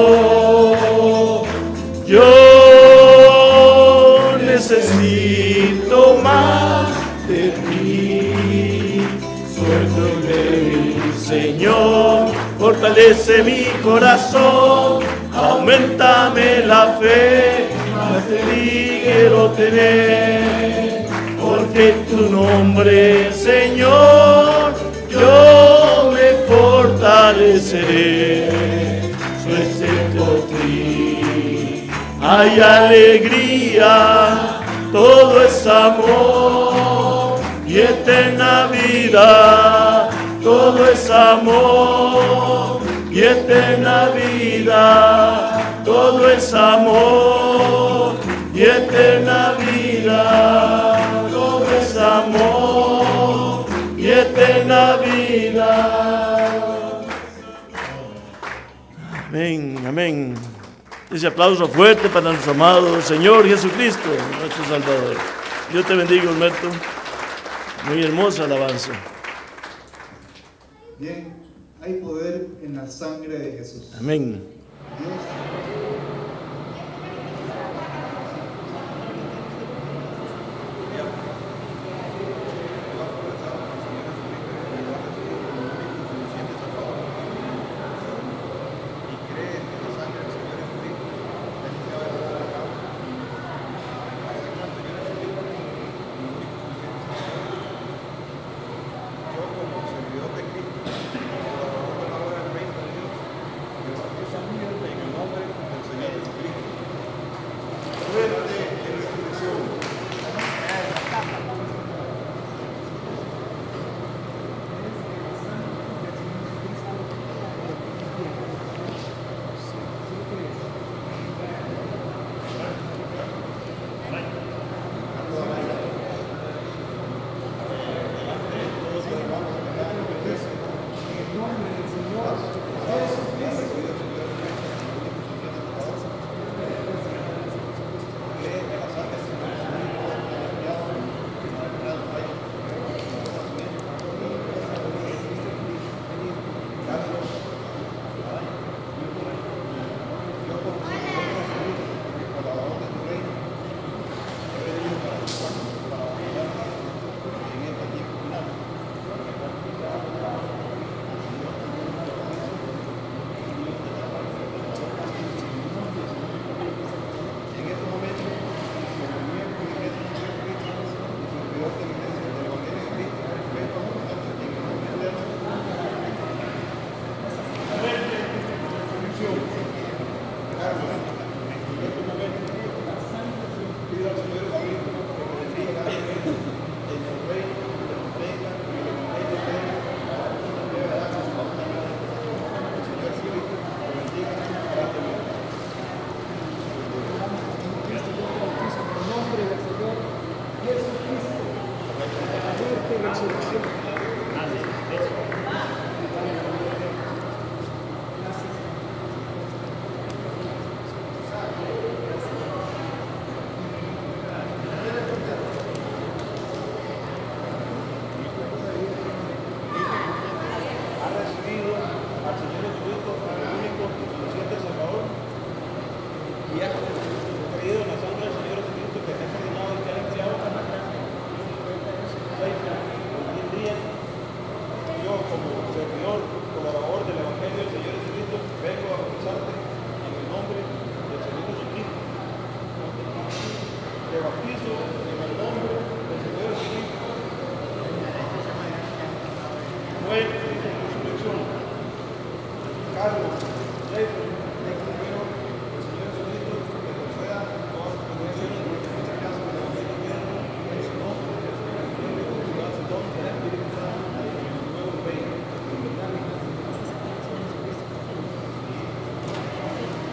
Yo ante ti. Suelto en débil, Señor, fortalece mi corazón, aumentame la fe, más de ti quiero tener, porque tu nombre, Señor, yo me fortaleceré. Excepto ti hay alegría, todo es amor y eterna vida, todo es amor y eterna vida, todo es amor y eterna vida, todo es amor y eterna vida. Amén, amén. Ese aplauso fuerte para nuestro amado Señor Jesucristo, nuestro Salvador. Dios te bendiga, Humberto. Muy hermosa alabanza. Bien, hay poder en la sangre de Jesús. Amén. Dios.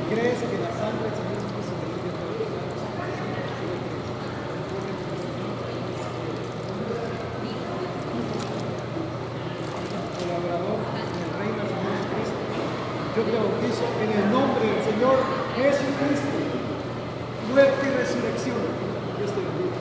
¿Crees que la sangre del Señor Jesucristo colaborador en el reino del Señor Jesucristo? Yo te bautizo en el nombre del Señor Jesucristo, muerte y resurrección. Dios te bendiga.